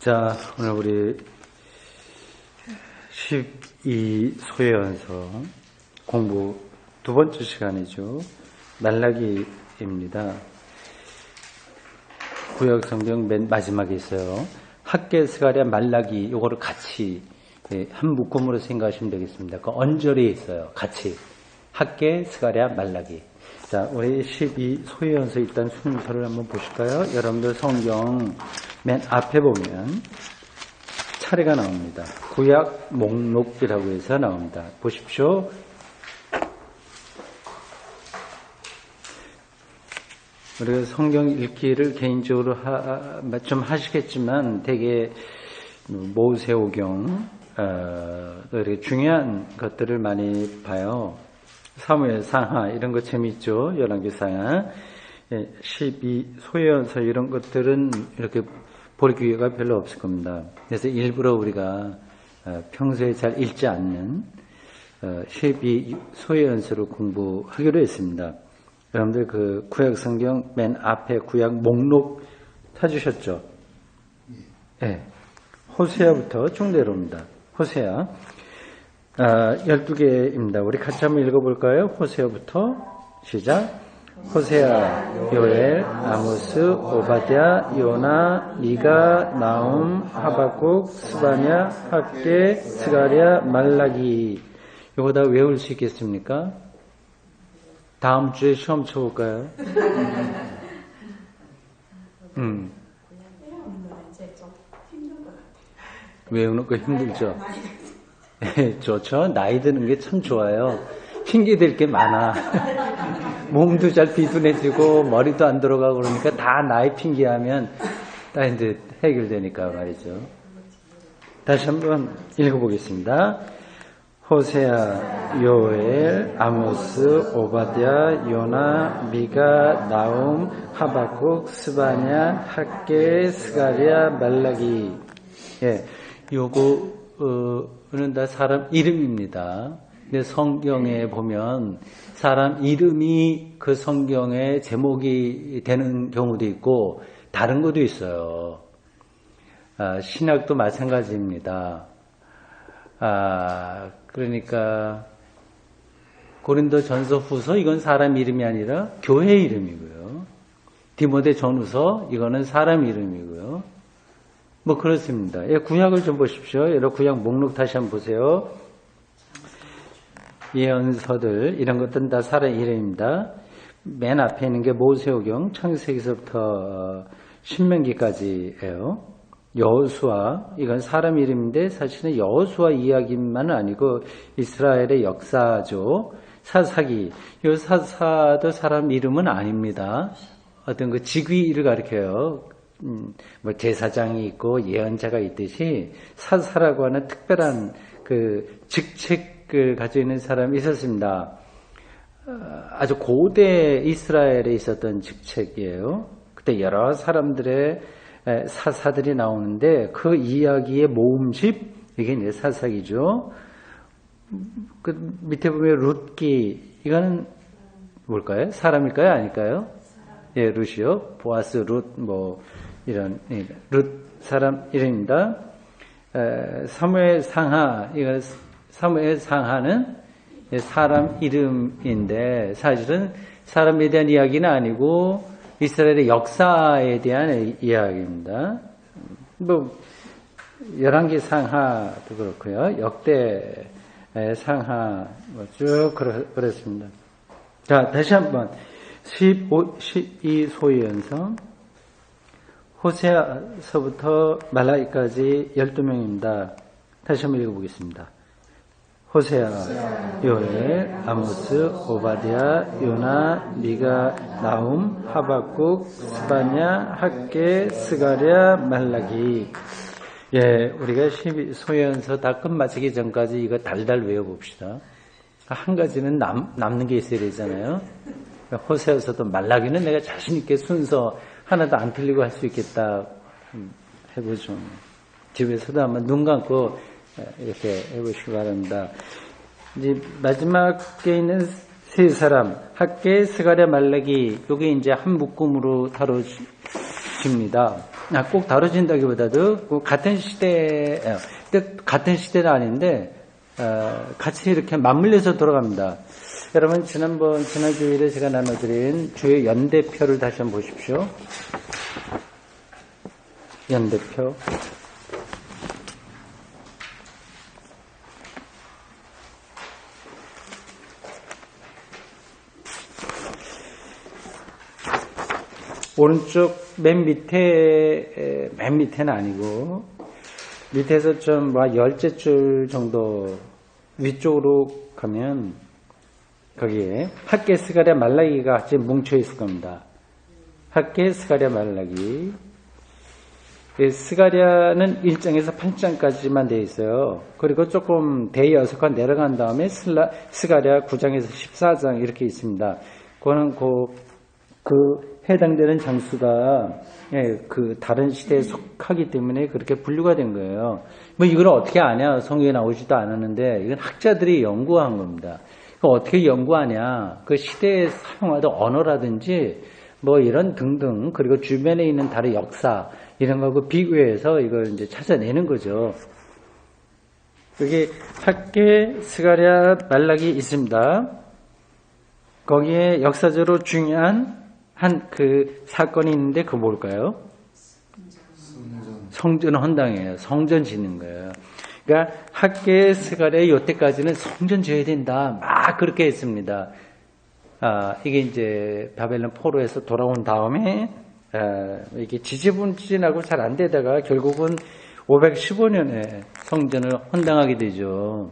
자, 오늘 우리 12소예언서 공부 두 번째 시간이죠. 말라기입니다. 구약 성경 맨 마지막에 있어요. 학개, 스가랴, 말라기 요거를 같이 한 묶음으로 생각하시면 되겠습니다. 그 언저리에 있어요. 같이 학개, 스가랴, 말라기. 자, 우리 12소예언서 일단 순서를 한번 보실까요? 여러분들 성경 맨 앞에 보면 차례가 나옵니다. 구약 목록이라고 해서 나옵니다. 보십시오. 우리가 성경 읽기를 개인적으로 좀 하시겠지만 되게 모세오경 이렇게 중요한 것들을 많이 봐요. 사무엘 상하 이런 거 재미있죠. 열왕기 상하 12소예언서 이런 것들은 이렇게 볼 기회가 별로 없을 겁니다. 그래서 일부러 우리가 평소에 잘 읽지 않는 12소예언서를 공부하기로 했습니다. 여러분들 그 구약 성경 맨 앞에 구약 목록 찾으셨죠? 네. 호세아부터 쭉 내려옵니다. 호세아 12개입니다. 우리 같이 한번 읽어볼까요? 호세아부터 시작. 호세아, 요엘, 아모스, 오바댜, 요나, 미가, 나움, 하박국, 스바냐, 학개, 스가랴, 말라기. 이거 다 외울 수 있겠습니까? 다음 주에 시험 쳐볼까요? 외우는 거 힘들죠? 좋죠? 나이 드는 게 참 좋아요. 핑계 댈 게 많아. 몸도 잘 비둔해지고 머리도 안 들어가고 그러니까 다 나이 핑계하면 다 이제 해결되니까 말이죠. 다시 한번 읽어보겠습니다. 호세아, 요엘, 아모스, 오바댜, 요나, 미가, 나움, 하박국, 스바냐, 학개, 스가랴, 말라기. 예, 요거는 다 사람 이름입니다. 근데 성경에 보면 사람 이름이 그 성경의 제목이 되는 경우도 있고 다른 것도 있어요. 신약도 마찬가지입니다. 그러니까 고린도 전서 후서 이건 사람 이름이 아니라 교회 이름이고요. 디모데 전후서 이거는 사람 이름이고요. 뭐 그렇습니다. 예, 구약을 좀 보십시오. 여러분 구약 목록 다시 한번 보세요. 예언서들 이런 것들은 다 사람 이름입니다. 맨 앞에 있는 게 모세오경 창세기서부터 신명기까지예요. 여호수아 이건 사람 이름인데 사실은 여호수아 이야기만은 아니고 이스라엘의 역사죠. 사사기 이 사사도 사람 이름은 아닙니다. 어떤 그 직위를 가리켜요. 뭐 제사장이 있고 예언자가 있듯이 사사라고 하는 특별한 그 직책을 가지고 있는 사람이 있었습니다. 아주 고대 이스라엘에 있었던 직책이에요. 그때 여러 사람들의 사사들이 나오는데 그 이야기의 모음집 이게 이제 사사기죠. 그 밑에 보면 룻기 이거는 뭘까요? 사람일까요? 아닐까요? 예, 룻이요. 보아스, 룻 뭐 이런 룻 사람 이름입니다. 사무엘 상하 이거 사무엘 상하는 사람 이름인데 사실은 사람에 대한 이야기는 아니고 이스라엘의 역사에 대한 이야기입니다. 뭐 열왕기 상하도 그렇고요. 역대 상하 쭉 그렇습니다. 자, 다시 한번 12소예언서 호세아서부터 말라기까지 12명입니다. 다시 한번 읽어보겠습니다. 호세아, 요엘, 아모스, 오바댜, 요나, 미가, 나움, 하박국, 스바냐, 학개, 스가랴, 말라기. 예, 우리가 12소예언서 다 끝마치기 전까지 이거 달달 외워봅시다. 한 가지는 남는 게 있어야 되잖아요. 호세아서도 말라기는 내가 자신 있게 순서 하나도 안 틀리고 할 수 있겠다 해보죠. 집에서도 한번 눈 감고 이렇게 해보시기 바랍니다. 이제 마지막에 있는 세 사람, 학개, 스가랴, 말라기, 요게 이제 한 묶음으로 다뤄집니다. 꼭 다뤄진다기보다도 같은 시대, 같은 시대는 아닌데 같이 이렇게 맞물려서 돌아갑니다. 여러분 지난 주일에 제가 나눠드린 주의 연대표를 다시 한번 보십시오. 연대표. 오른쪽 맨 밑에는 아니고 밑에서 좀 10줄 정도 위쪽으로 가면 거기에 학계, 스가랴, 말라기가 같이 뭉쳐 있을 겁니다. 학계, 스가랴, 말라기. 스가랴는 1장에서 8장까지만 되어 있어요. 그리고 조금 대여섯칸 내려간 다음에 스가랴 9장에서 14장 이렇게 있습니다. 그거는 그 해당되는 장수가 그 다른 시대에 속하기 때문에 그렇게 분류가 된 거예요. 뭐 이걸 어떻게 아냐? 성경에 나오지도 않았는데 이건 학자들이 연구한 겁니다. 어떻게 연구하냐? 그 시대에 사용하던 언어라든지 뭐 이런 등등 그리고 주변에 있는 다른 역사 이런 거하고 비교해서 이걸 이제 찾아내는 거죠. 여기 학계, 스가랴, 말라기 있습니다. 거기에 역사적으로 중요한 한 그 사건이 있는데 그거 뭘까요? 성전 헌당이에요. 성전 짓는 거예요. 그러니까 학계, 스가랴 요때까지는 성전 지어야 된다. 막 그렇게 했습니다. 이게 이제 바벨론 포로에서 돌아온 다음에 이게 지지분진하고 잘 안 되다가 결국은 515년에 성전을 헌당하게 되죠.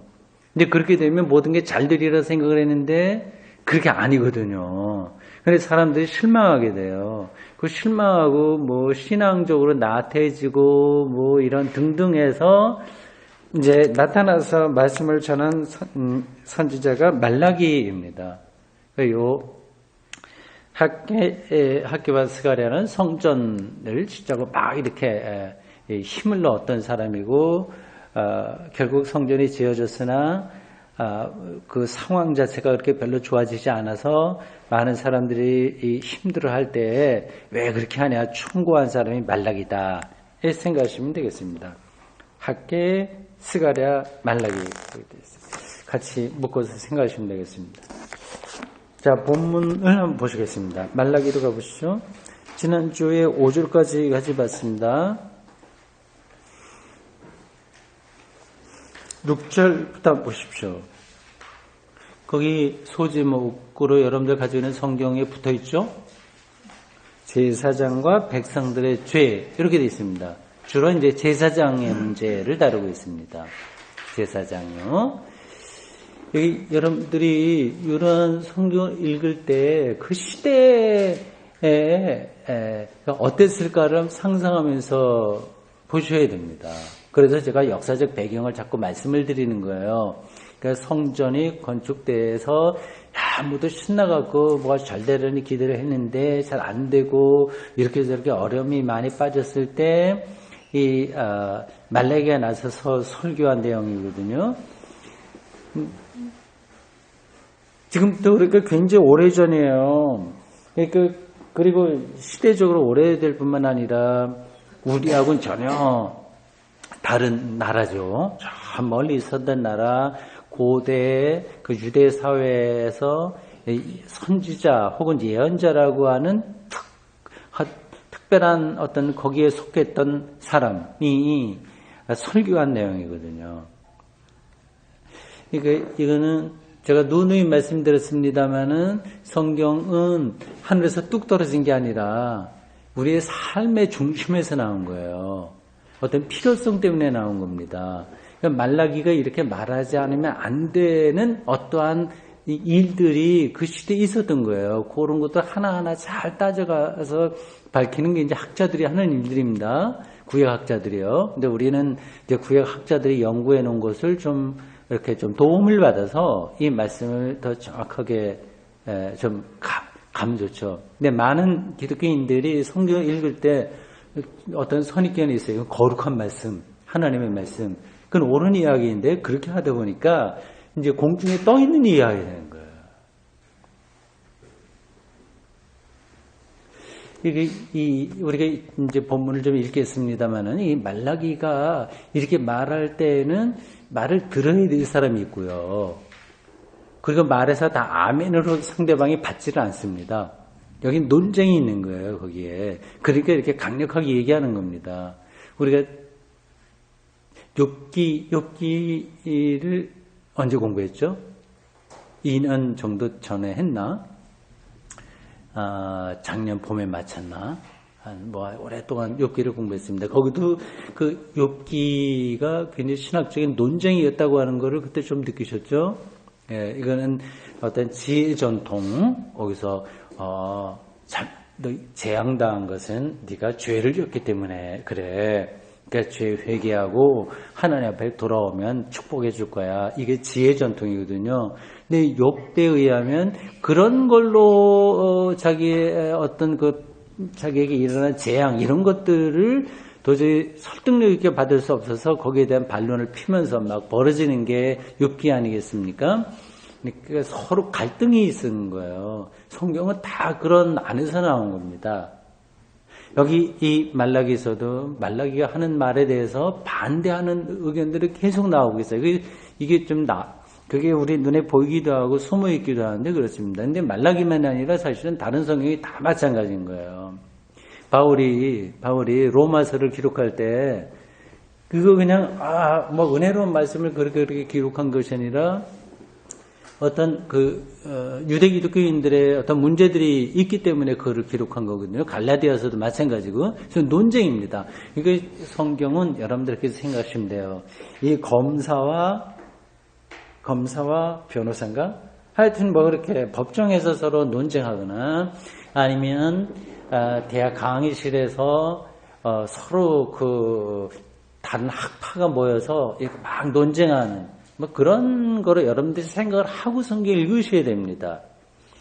근데 그렇게 되면 모든 게 잘 되리라 생각을 했는데 그렇게 아니거든요. 그래서 사람들이 실망하게 돼요. 그 실망하고 뭐 신앙적으로 나태해지고 뭐 이런 등등해서 이제 나타나서 말씀을 전한 선지자가 말라기입니다. 요 학계와 스가랴는 성전을 짓자고 막 이렇게 힘을 넣었던 사람이고 결국 성전이 지어졌으나 그 상황 자체가 그렇게 별로 좋아지지 않아서 많은 사람들이 힘들어할 때 왜 그렇게 하냐 충고한 사람이 말라기다 이렇게 생각하시면 되겠습니다. 학계, 스가랴, 말라기 같이 묶어서 생각하시면 되겠습니다. 자, 본문을 한번 보시겠습니다. 말라기로 가보시죠. 지난주에 5절까지 같이 봤습니다. 6절부터 보십시오. 거기 소지목으로 여러분들 가지고 있는 성경에 붙어 있죠? 제사장과 백성들의 죄 이렇게 되어 있습니다. 주로 이제 제사장의 문제를 다루고 있습니다. 제사장요. 여기 여러분들이 이런 성경을 읽을 때 그 시대에 어땠을까를 상상하면서 보셔야 됩니다. 그래서 제가 역사적 배경을 자꾸 말씀을 드리는 거예요. 그러니까 성전이 건축돼서 모두 신나갖고 뭐가 잘 되려니 기대를 했는데 잘 안 되고 이렇게 저렇게 어려움이 많이 빠졌을 때 이 말라기가 나서서 설교한 내용이거든요. 지금도 그러니까 굉장히 오래전이에요. 그러니까 그리고 시대적으로 오래될 뿐만 아니라 우리하고는 전혀 다른 나라죠. 저 멀리 있었던 나라, 고대 그 유대 사회에서 선지자 혹은 예언자라고 하는 특별한 어떤 거기에 속했던 사람이 설교한 내용이거든요. 그러니까 이거는 제가 누누이 말씀드렸습니다마는 성경은 하늘에서 뚝 떨어진 게 아니라 우리의 삶의 중심에서 나온 거예요. 어떤 필요성 때문에 나온 겁니다. 그러니까 말라기가 이렇게 말하지 않으면 안 되는 어떠한 일들이 그 시대에 있었던 거예요. 그런 것도 하나하나 잘 따져가서 밝히는 게 이제 학자들이 하는 일들입니다. 구약학자들이요. 근데 우리는 이제 구약학자들이 연구해 놓은 것을 좀 이렇게 좀 도움을 받아서 이 말씀을 더 정확하게 좀 감 좋죠. 근데 많은 기독교인들이 성경을 읽을 때 어떤 선입견이 있어요. 거룩한 말씀, 하나님의 말씀. 그건 옳은 이야기인데 그렇게 하다 보니까 이제 공중에 떠 있는 이야기가 되는 거예요. 우리가 이제 본문을 좀 읽겠습니다만은, 이 말라기가 이렇게 말할 때에는 말을 들어야 될 사람이 있고요. 그리고 말해서 다 아멘으로 상대방이 받지를 않습니다. 여기 논쟁이 있는 거예요, 거기에. 그러니까 이렇게 강력하게 얘기하는 겁니다. 우리가 욥기를 언제 공부했죠? 2년 정도 전에 했나? 작년 봄에 마쳤나? 오랫동안 욥기를 공부했습니다. 거기도 그 욥기가 굉장히 신학적인 논쟁이었다고 하는 것을 그때 좀 느끼셨죠? 예, 이거는 어떤 지혜 전통, 거기서, 너 재앙당한 것은 네가 죄를 지었기 때문에 그래. 그러니까 죄 회개하고 하나님 앞에 돌아오면 축복해 줄 거야. 이게 지혜 전통이거든요. 근데 욥대에 의하면 그런 걸로 자기의 어떤 자기에게 일어난 재앙 이런 것들을 도저히 설득력 있게 받을 수 없어서 거기에 대한 반론을 피면서 막 벌어지는 게 욥기 아니겠습니까? 그러니까 서로 갈등이 있는 거예요. 성경은 다 그런 안에서 나온 겁니다. 여기 이 말라기에서도 말라기가 하는 말에 대해서 반대하는 의견들이 계속 나오고 있어요. 이게 그게 우리 눈에 보이기도 하고 숨어 있기도 하는데 그렇습니다. 근데 말라기만 아니라 사실은 다른 성경이 다 마찬가지인 거예요. 바울이 로마서를 기록할 때 그거 그냥 은혜로운 말씀을 그렇게 기록한 것이 아니라 어떤 유대 기독교인들의 어떤 문제들이 있기 때문에 그거를 기록한 거거든요. 갈라디아서도 마찬가지고. 그래서 논쟁입니다. 그러니까 성경은 여러분들께서 생각하시면 돼요. 이 검사와 변호사인가? 하여튼 그렇게 법정에서 서로 논쟁하거나 아니면 대학 강의실에서 서로 다른 학파가 모여서 이렇게 막 논쟁하는 그런 거를 여러분들이 생각을 하고 성경을 읽으셔야 됩니다.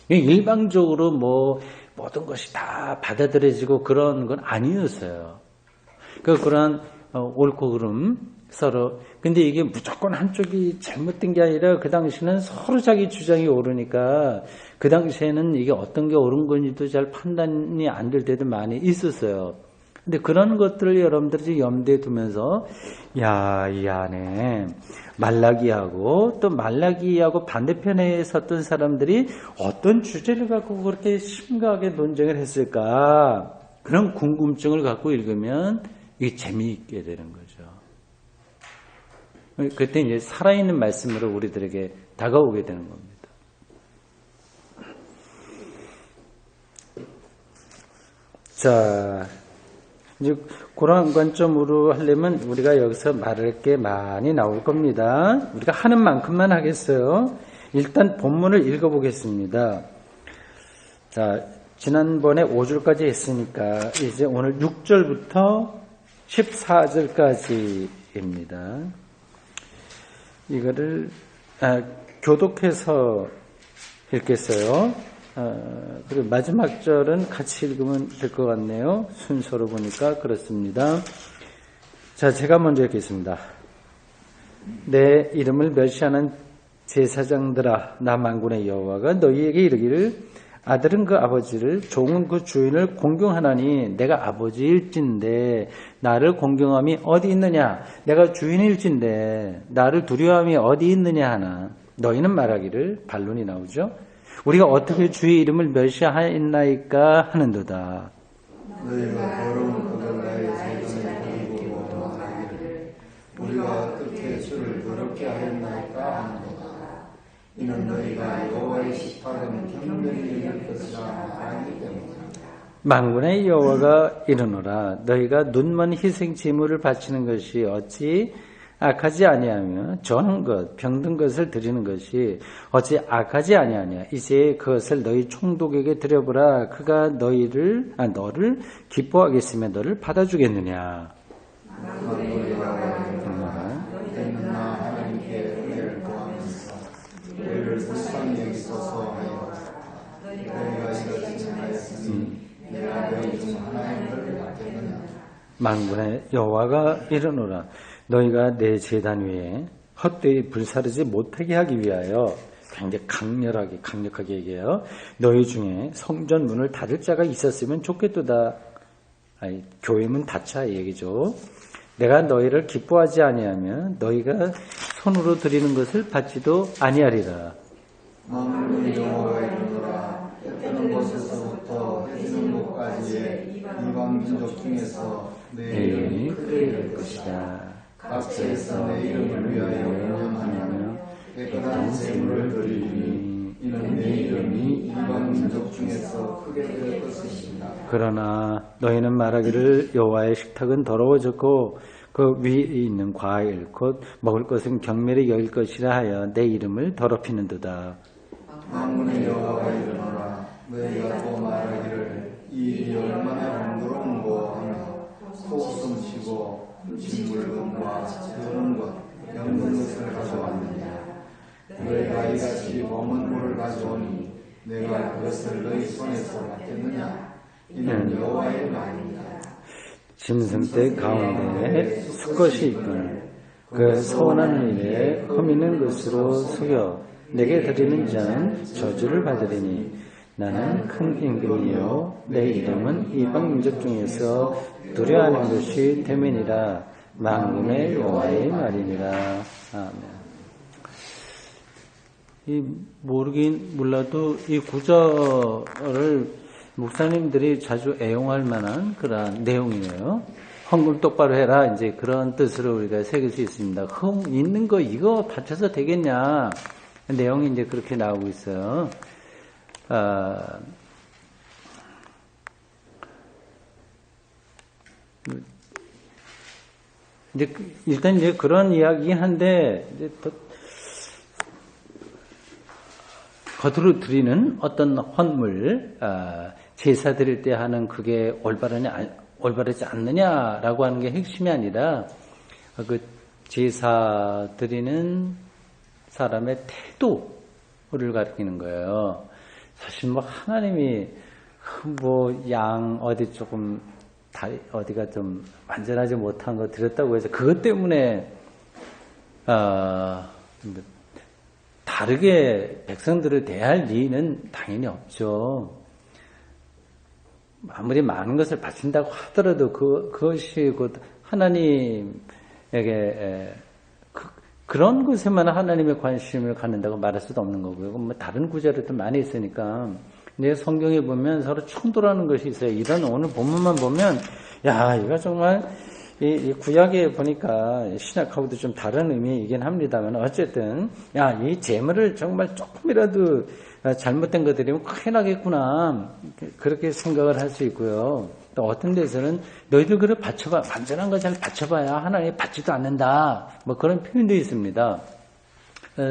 일방적으로 모든 것이 다 받아들여지고 그런 건 아니었어요. 그런 옳고 그름 서로. 근데 이게 무조건 한쪽이 잘못된 게 아니라 그 당시는 서로 자기 주장이 옳으니까 그 당시에는 이게 어떤 게 옳은 건지도 잘 판단이 안 될 때도 많이 있었어요. 근데 그런 것들을 여러분들이 염두에 두면서 이 안에 말라기하고 또 말라기하고 반대편에 섰던 사람들이 어떤 주제를 갖고 그렇게 심각하게 논쟁을 했을까? 그런 궁금증을 갖고 읽으면 이게 재미있게 되는 거죠. 그때 이제 살아있는 말씀으로 우리들에게 다가오게 되는 겁니다. 자, 이제 그런 관점으로 하려면 우리가 여기서 말할 게 많이 나올 겁니다. 우리가 하는 만큼만 하겠어요. 일단 본문을 읽어보겠습니다. 자, 지난번에 5절까지 했으니까 이제 오늘 6절부터 14절까지입니다. 이거를 교독해서 읽겠어요. 그리고 마지막 절은 같이 읽으면 될 것 같네요. 순서로 보니까 그렇습니다. 자, 제가 먼저 읽겠습니다. 내 이름을 멸시하는 제사장들아, 나 만군의 여호와가 너희에게 이르기를 아들은 그 아버지를, 종은 그 주인을 공경하나니 내가 아버지일진데 나를 공경함이 어디 있느냐? 내가 주인일진데 나를 두려워함이 어디 있느냐 하나. 너희는 말하기를, 반론이 나오죠. 우리가 어떻게 주의 이름을 멸시하였나이까 하는도다. 너희가 더러운 그들과의 세금을 버리고 도망하기를 우리가 어떻게 주를 더럽게 하였나이까 하는도다. 이는 너희가 여호와의 식탁은 경건히 여길 것이라 하기 때문이다. 만군의 여호와가 이르노라. 너희가 눈먼 희생 제물을 바치는 것이 어찌 악하지 아니하며 정한 것, 병든 것을 드리는 것이 어찌 악하지 아니하냐. 이제 그것을 너희 총독에게 드려보라. 그가 너를 기뻐하겠으며 너를 받아주겠느냐. 만군의 여호와가 이르노라. 너희가 내 제단 위에 헛되이 불사르지 못하게 하기 위하여 굉장히 강력하게 얘기해요. 너희 중에 성전 문을 닫을 자가 있었으면 좋겠도다. 아니, 교회 문 닫자 이 얘기죠. 내가 너희를 기뻐하지 아니하면 너희가 손으로 드리는 것을 받지도 아니하리라. 만물의 여호와가 이르노라. 해 뜨는 곳에서부터 해 지는 곳까지의 이방 민족 중에서 내 이름이 크게 이를 것이다. 각처에서 내 이름을 위하여 공양하며 깨끗한 제물을 드리니 이는 내 이름이 이방 민족 중에서 크게 될 것이다. 그러나 너희는 말하기를 여호와의 식탁은 더러워졌고 그 위에 있는 과일 곧 먹을 것은 경멸히 여길 것이라 하여 내 이름을 더럽히는도다. 만군의 여호와가 이르노라. 너희가 또 말하기를 이 일이 얼마나 번거로운고 하며 코웃음 치고 훔친 물건과 드는 것, 영는 것을 가져왔느냐. 너희가 이같이 머문 물을 가져오니 내가 그것을 너희 손에서 받겠느냐. 이는 여호와의 말이다. 짐승 떼 가운데 수컷이 있거늘 그 서원한 일에 흠있는 것으로 속여 내게 드리는 자는 저주를 받으리니 나는 큰 임금이요 내 이름은 이방 민족 중에서 두려워하는 것이 되매니라. 만군의 여호와의 말이니라. 아멘. 이 모르긴 몰라도 이 구절을 목사님들이 자주 애용할 만한 그런 내용이에요. 헌금 똑바로 해라. 이제 그런 뜻으로 우리가 새길 수 있습니다. 있는 거 이거 바쳐서 되겠냐. 내용이 이제 그렇게 나오고 있어요. 이제 일단 이제 그런 이야기긴 한데 이제 또 겉으로 드리는 어떤 헌물, 제사 드릴 때 하는 그게 올바르지 않느냐라고 하는 게 핵심이 아니라 그 제사 드리는 사람의 태도를 가리키는 거예요. 사실 뭐 하나님이 뭐 양 어디 조금 어디가 좀 완전하지 못한 거 드렸다고 해서 그것 때문에 다르게 백성들을 대할 리는 당연히 없죠. 아무리 많은 것을 바친다고 하더라도 그것이 곧 하나님에게 그런 것에만 하나님의 관심을 갖는다고 말할 수도 없는 거고요. 뭐 다른 구절도 많이 있으니까. 근데 성경에 보면 서로 충돌하는 것이 있어요. 이런 오늘 본문만 보면 야 이거 정말 이 구약에 보니까 신약하고도 좀 다른 의미이긴 합니다만 어쨌든 이 재물을 정말 조금이라도 잘못된 것들이면 큰일 나겠구나 그렇게 생각을 할 수 있고요. 또 어떤 데서는 너희들 그래 바쳐봐 완전한 거 잘 바쳐봐야 하나님이 받지도 않는다 뭐 그런 표현도 있습니다.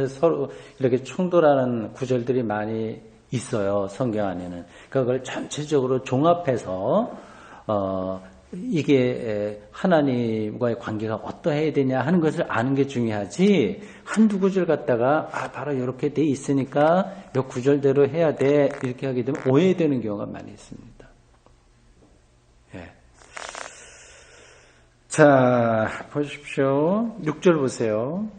서로 이렇게 충돌하는 구절들이 많이 있어요. 성경 안에는 그걸 전체적으로 종합해서 이게 하나님과의 관계가 어떠해야 되냐 하는 것을 아는 게 중요하지 한두 구절 갖다가 바로 이렇게 돼 있으니까 이 구절대로 해야 돼 이렇게 하게 되면 오해되는 경우가 많이 있습니다. 예. 자 보십시오. 6절 보세요.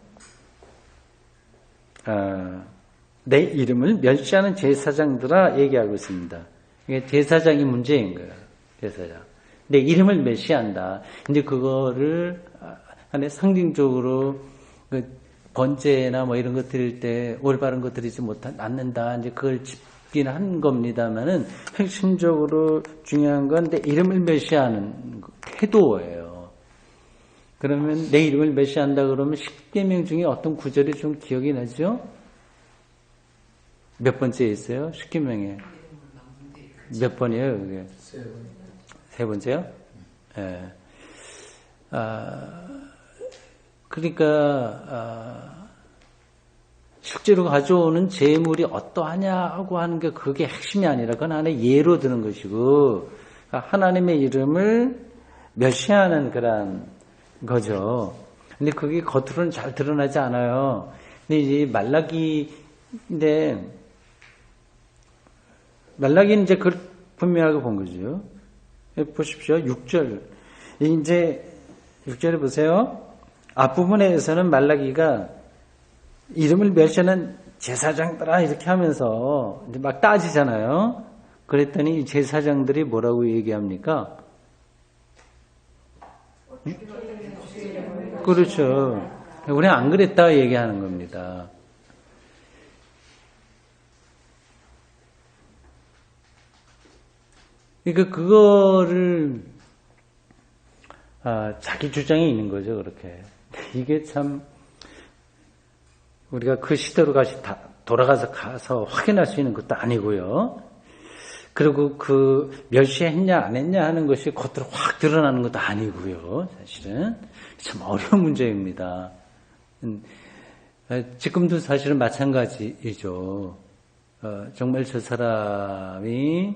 내 이름을 멸시하는 제사장들아 얘기하고 있습니다. 이게 제사장이 문제인 거예요. 제사장. 내 이름을 멸시한다. 이제 그거를 안에 상징적으로 번제나 뭐 이런 거 드릴 때 올바른 거 드리지 않는다. 이제 그걸 짚긴 한 겁니다만은 핵심적으로 중요한 건 내 이름을 멸시하는 태도예요. 그러면 내 이름을 멸시한다 그러면 10계명 중에 어떤 구절이 좀 기억이 나죠? 몇 번째에 있어요? 10계명에 몇 번이에요? 그게? 세 번째요? 예. 그러니까 실제로 가져오는 재물이 어떠하냐고 하는 게 그게 핵심이 아니라 그건 하나의 예로 드는 것이고 하나님의 이름을 멸시하는 그런 거죠. 근데 그게 겉으로는 잘 드러나지 않아요. 근데 이제 말라기는 이제 그걸 분명하게 본 거죠. 보십시오. 6절. 이제 6절에 보세요. 앞부분에서는 말라기가 이름을 멸시하는 제사장들아 이렇게 하면서 이제 막 따지잖아요. 그랬더니 이 제사장들이 뭐라고 얘기합니까? 그렇죠. 우리는 안 그랬다 얘기하는 겁니다. 그러니까 그거를 자기 주장이 있는 거죠. 그렇게. 이게 참 우리가 그 시대로 돌아가서 확인할 수 있는 것도 아니고요. 그리고 그 멸시했냐 안 했냐 하는 것이 겉으로 확 드러나는 것도 아니고요. 사실은 참 어려운 문제입니다. 지금도 사실은 마찬가지이죠. 정말 저 사람이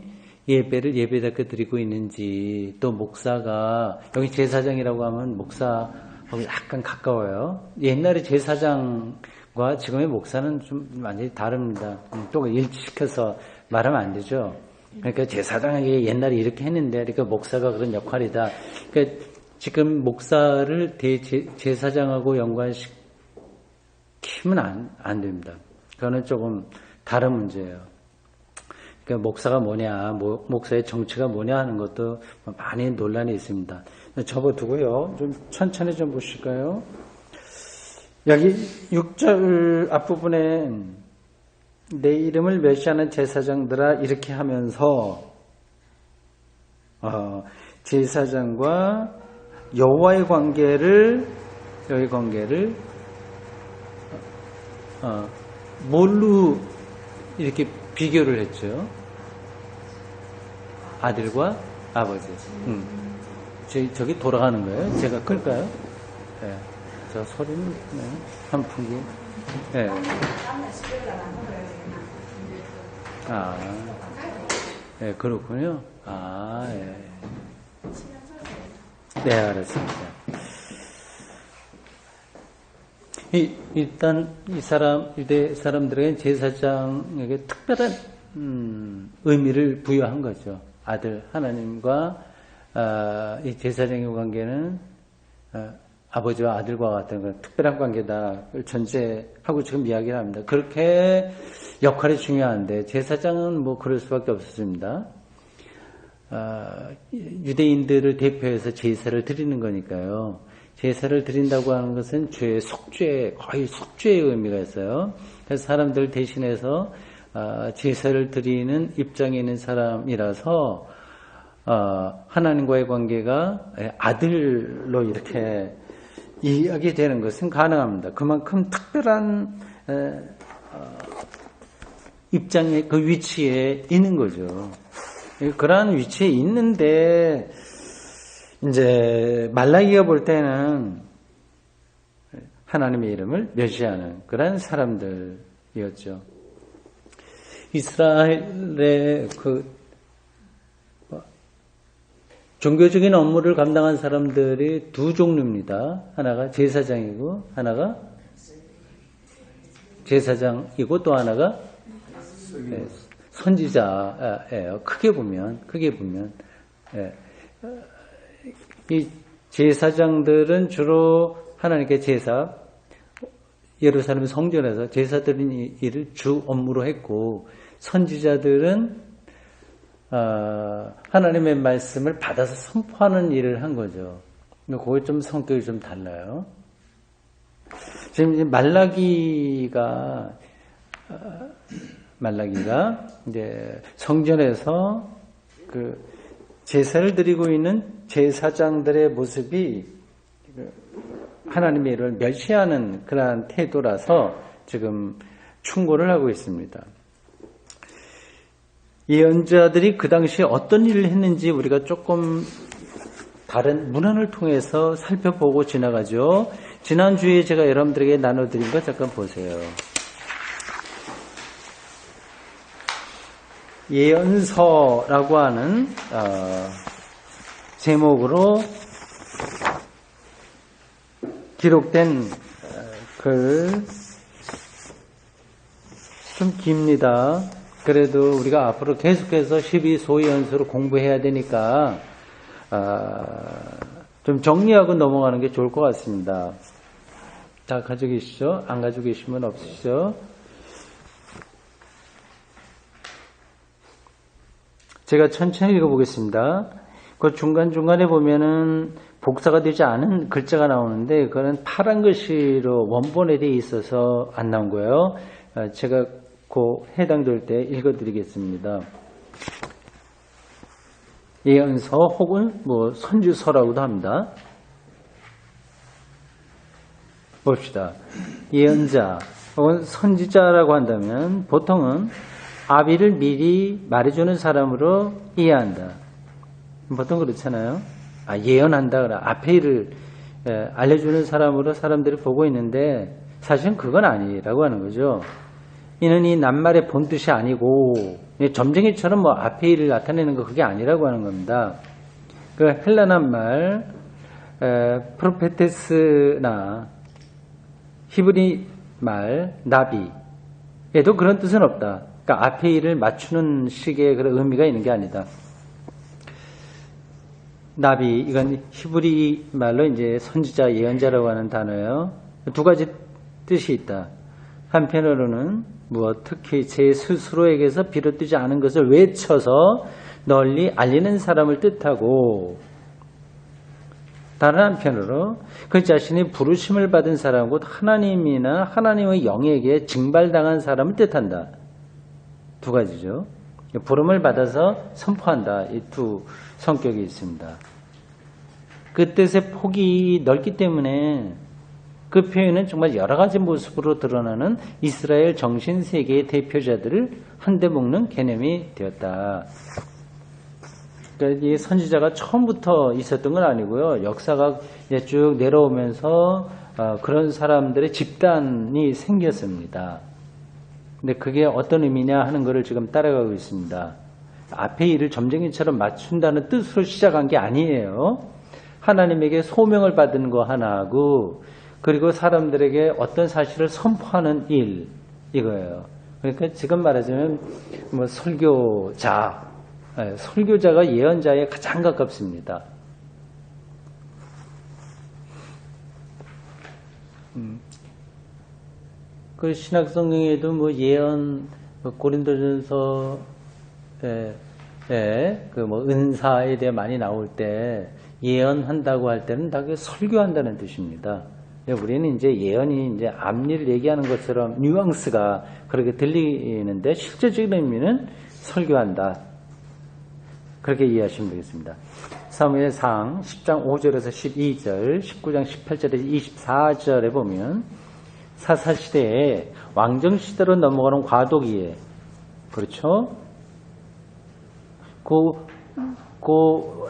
예배를 예배답게 드리고 있는지, 또 목사가 여기 제사장이라고 하면 목사하고 약간 가까워요. 옛날에 제사장과 지금의 목사는 좀 완전히 다릅니다. 또 일치시켜서 말하면 안 되죠. 그러니까 제사장에게 옛날에 이렇게 했는데, 그러니까 목사가 그런 역할이다. 그러니까 지금 목사를 제사장하고 연관시키면 안 됩니다. 그거는 조금 다른 문제예요. 그러니까 목사가 뭐냐, 목사의 정치가 뭐냐 하는 것도 많이 논란이 있습니다. 접어두고요. 좀 천천히 좀 보실까요? 여기 6절 앞부분에 내 이름을 멸시하는 제사장들아 이렇게 하면서 제사장과 여호와의 관계를 뭘로 이렇게 비교를 했죠? 아들과 아버지. 저기 돌아가는 거예요? 제가 끌까요? 네. 저 소리는 환풍기. 네. 네, 그렇군요. 예. 네, 알았습니다. 일단 유대 사람들에게 제사장에게 특별한 의미를 부여한 거죠. 아들 하나님과 이 제사장의 관계는 아버지와 아들과 같은 그런 특별한 관계다를 전제하고 지금 이야기를 합니다. 그렇게 역할이 중요한데 제사장은 뭐 그럴 수밖에 없었습니다. 유대인들을 대표해서 제사를 드리는 거니까요. 제사를 드린다고 하는 것은 죄의 속죄, 거의 속죄의 의미가 있어요. 그래서 사람들 대신해서 제사를 드리는 입장에 있는 사람이라서 하나님과의 관계가 아들로 이렇게 이야기되는 것은 가능합니다. 그만큼 특별한 입장에 그 위치에 있는 거죠. 그러한 위치에 있는데 이제 말라기가 볼 때는 하나님의 이름을 멸시하는 그런 사람들이었죠. 이스라엘의 그 종교적인 업무를 감당한 사람들이 두 종류입니다. 하나가 제사장이고 하나가 제사장이고 또 하나가 선지자예요. 크게 보면 이 제사장들은 주로 하나님께 제사, 예루살렘 성전에서 제사 드리는 일을 주 업무로 했고, 선지자들은 하나님의 말씀을 받아서 선포하는 일을 한 거죠. 그게 좀 성격이 좀 달라요. 지금 이제 말라기가 이제 성전에서 그 제사를 드리고 있는 제사장들의 모습이 하나님의 일을 멸시하는 그러한 태도라서 지금 충고를 하고 있습니다. 예언자들이 그 당시에 어떤 일을 했는지 우리가 조금 다른 문헌을 통해서 살펴보고 지나가죠. 지난주에 제가 여러분들에게 나눠드린 거 잠깐 보세요. 예언서라고 하는 제목으로 기록된 글 좀 깁니다. 그래도 우리가 앞으로 계속해서 12소예언서를 공부해야 되니까 좀 정리하고 넘어가는 게 좋을 것 같습니다. 다 가지고 계시죠? 안 가지고 계시면 없으시죠? 제가 천천히 읽어보겠습니다. 그 중간중간에 보면은 복사가 되지 않은 글자가 나오는데 그거는 파란 글씨로 원본에 되어 있어서 안 나온 거예요. 제가 그 해당될 때 읽어드리겠습니다. 예언서 혹은 뭐 선지서라고도 합니다. 봅시다. 예언자 혹은 선지자라고 한다면 보통은 아비를 미리 말해주는 사람으로 이해한다. 보통 그렇잖아요. 예언한다. 앞에 일을 알려주는 사람으로 사람들이 보고 있는데 사실은 그건 아니라고 하는 거죠. 이는 이 낱말의 본뜻이 아니고 점쟁이처럼 뭐 앞에 일을 나타내는 거 그게 아니라고 하는 겁니다. 그 헬라나 말 프로페테스나 히브리 말 나비에도 그런 뜻은 없다. 그러니까 앞에 일을 맞추는 식의 그런 의미가 있는 게 아니다. 나비 이건 히브리 말로 이제 선지자 예언자라고 하는 단어예요. 두 가지 뜻이 있다. 한편으로는 특히 제 스스로에게서 비롯되지 않은 것을 외쳐서 널리 알리는 사람을 뜻하고, 다른 한편으로 그 자신이 부르심을 받은 사람, 곧 하나님이나 하나님의 영에게 징발당한 사람을 뜻한다. 두 가지죠. 부름을 받아서 선포한다. 이 두 성격이 있습니다. 그 뜻의 폭이 넓기 때문에 그 표현은 정말 여러 가지 모습으로 드러나는 이스라엘 정신세계의 대표자들을 한데 묶는 개념이 되었다. 그러니까 이 선지자가 처음부터 있었던 건 아니고요. 역사가 쭉 내려오면서 그런 사람들의 집단이 생겼습니다. 근데 그게 어떤 의미냐 하는 것을 지금 따라가고 있습니다. 앞에 일을 점쟁이처럼 맞춘다는 뜻으로 시작한 게 아니에요. 하나님에게 소명을 받은 거 하나하고, 그리고 사람들에게 어떤 사실을 선포하는 일, 이거예요. 그러니까 지금 말하자면 뭐 설교자가 예언자에 가장 가깝습니다. 그 신약성경에도 뭐 예언, 고린도전서 그 뭐 은사에 대해 많이 나올 때 예언한다고 할 때는 다 그 설교한다는 뜻입니다. 우리는 이제 예언이 이제 앞일을 얘기하는 것처럼 뉘앙스가 그렇게 들리는데 실제적인 의미는 설교한다. 그렇게 이해하시면 되겠습니다. 사무엘상 10장 5절에서 12절, 19장 18절에서 24절에 보면 사사시대에 왕정시대로 넘어가는 과도기에, 그렇죠? 그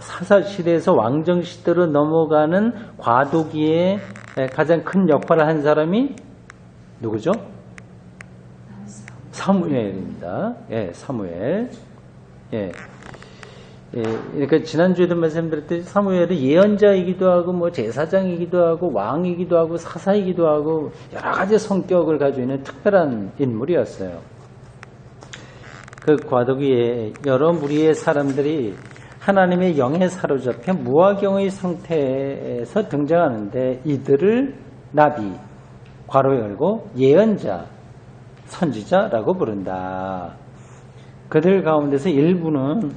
사사시대에서 왕정시대로 넘어가는 과도기에 가장 큰 역할을 한 사람이 누구죠? 사무엘입니다. 사무엘. 그러니까 지난주에도 말씀드렸듯이 사무엘은 예언자이기도 하고 뭐 제사장이기도 하고 왕이기도 하고 사사이기도 하고 여러 가지 성격을 가지고 있는 특별한 인물이었어요. 그 과도기에 여러 무리의 사람들이 하나님의 영에 사로잡혀 무화경의 상태에서 등장하는데 이들을 나비, 괄호 열고 예언자, 선지자라고 부른다. 그들 가운데서 일부는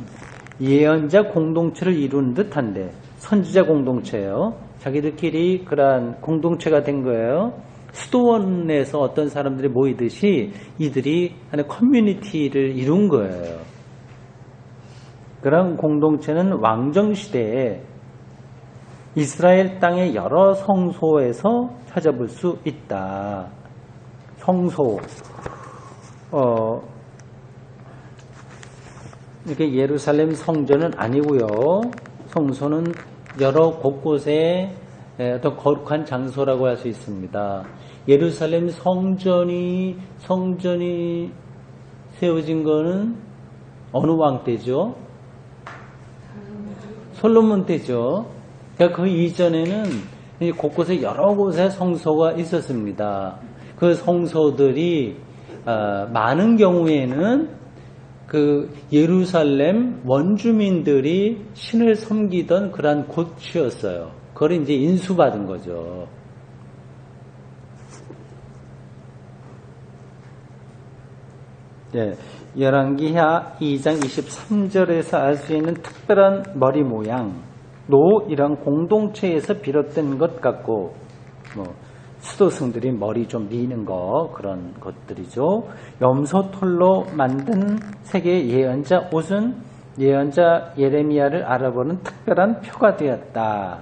예언자 공동체를 이루는 듯한데 선지자 공동체예요. 자기들끼리 그러한 공동체가 된 거예요. 수도원에서 어떤 사람들이 모이듯이 이들이 하나의 커뮤니티를 이룬 거예요. 그런 공동체는 왕정시대에 이스라엘 땅의 여러 성소에서 찾아볼 수 있다. 성소, 이렇게 예루살렘 성전은 아니고요. 성소는 여러 곳곳에 어떤 거룩한 장소라고 할 수 있습니다. 예루살렘 성전이 세워진 거는 어느 왕 때죠? 솔로몬 때죠. 그러니까 그 이전에는 곳곳에 여러 곳에 성소가 있었습니다. 그 성소들이 많은 경우에는 그 예루살렘 원주민들이 신을 섬기던 그러한 곳이었어요. 그걸 이제 인수받은 거죠. 열왕기하 2장 23절에서 알 수 있는 특별한 머리 모양, 이런 공동체에서 비롯된 것 같고, 수도승들이 머리 좀 미는 거, 그런 것들이죠. 염소털로 만든 세계의 예언자 옷은 예언자 예레미야를 알아보는 특별한 표가 되었다.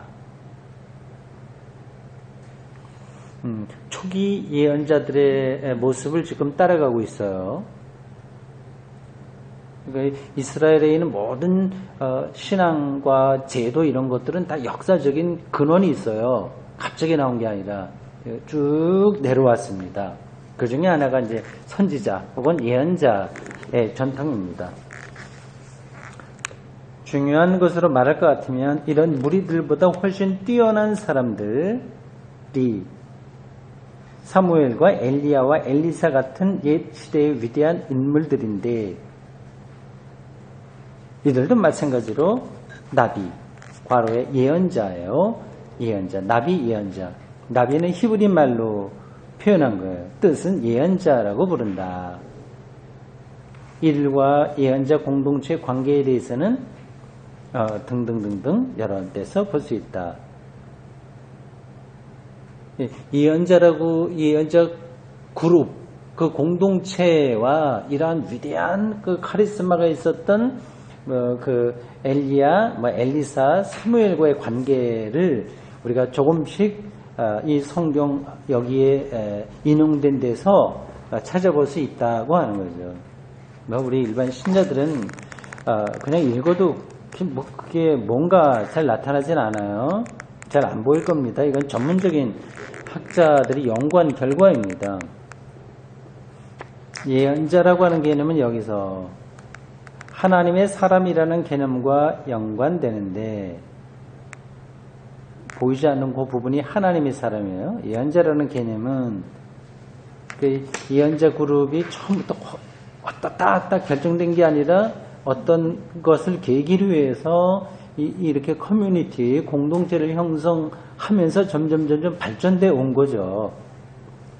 초기 예언자들의 모습을 지금 따라가고 있어요. 그러니까 이스라엘에 있는 모든 신앙과 제도 이런 것들은 다 역사적인 근원이 있어요. 갑자기 나온 게 아니라 쭉 내려왔습니다. 그 중에 하나가 이제 선지자 혹은 예언자의 전통입니다. 중요한 것으로 말할 것 같으면 이런 무리들보다 훨씬 뛰어난 사람들이 사무엘과 엘리야와 엘리사 같은 옛 시대의 위대한 인물들인데, 이들도 마찬가지로 나비, 과로의 예언자예요. 예언자, 나비 예언자. 나비는 히브리 말로 표현한 거예요. 뜻은 예언자라고 부른다. 이들과 예언자 공동체의 관계에 대해서는 등등등등 여러 데서 볼 수 있다. 예언자 그룹, 그 공동체와 이러한 위대한 그 카리스마가 있었던 그 엘리야, 엘리사, 사무엘과의 관계를 우리가 조금씩 이 성경 여기에 인용된 데서 찾아볼 수 있다고 하는 거죠. 우리 일반 신자들은 그냥 읽어도 그게 뭔가 잘 나타나진 않아요. 잘 안 보일 겁니다. 이건 전문적인 학자들이 연구한 결과입니다. 예언자라고 하는 개념은 여기서 하나님의 사람이라는 개념과 연관되는데, 보이지 않는 그 부분이 하나님의 사람이에요. 예언자라는 개념은 그 예언자 그룹이 처음부터 왔다 갔다 결정된 게 아니라 어떤 것을 계기로 해서 이렇게 커뮤니티, 공동체를 형성하면서 점점 발전돼 온 거죠.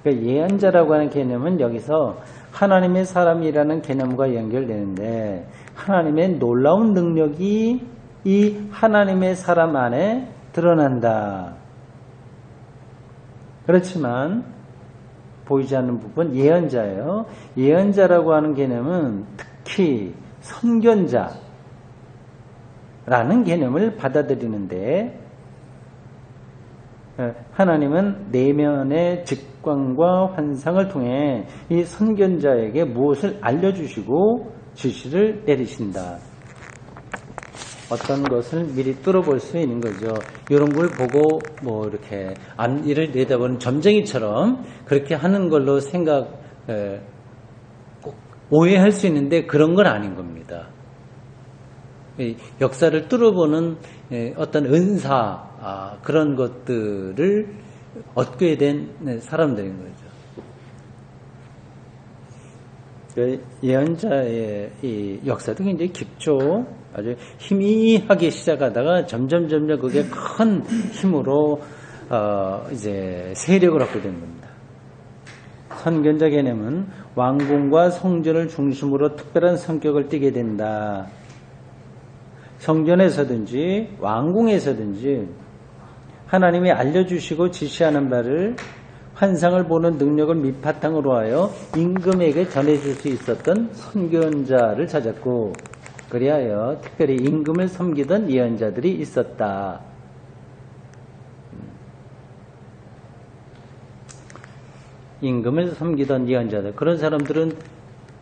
그러니까 예언자라고 하는 개념은 여기서 하나님의 사람이라는 개념과 연결되는데, 하나님의 놀라운 능력이 이 하나님의 사람 안에 드러난다. 그렇지만 보이지 않는 부분 예언자예요. 예언자라고 하는 개념은 특히 선견자라는 개념을 받아들이는데, 하나님은 내면의 직관과 환상을 통해 이 선견자에게 무엇을 알려주시고 지시를 내리신다. 어떤 것을 미리 뚫어볼 수 있는 거죠. 이런 걸 보고 이렇게 이를 내다보는 점쟁이처럼 그렇게 하는 걸로 오해할 수 있는데 그런 건 아닌 겁니다. 역사를 뚫어보는 어떤 은사, 그런 것들을 얻게 된 사람들인 거죠. 예언자의 이 역사도 굉장히 깊죠. 아주 희미하게 시작하다가 점점 그게 큰 힘으로 이제 세력을 얻게 된 겁니다. 선견자 개념은 왕궁과 성전을 중심으로 특별한 성격을 띠게 된다. 성전에서든지 왕궁에서든지 하나님이 알려주시고 지시하는 바를, 환상을 보는 능력을 밑바탕으로 하여 임금에게 전해줄 수 있었던 선견자를 찾았고, 그리하여 특별히 임금을 섬기던 예언자들이 있었다. 임금을 섬기던 예언자들, 그런 사람들은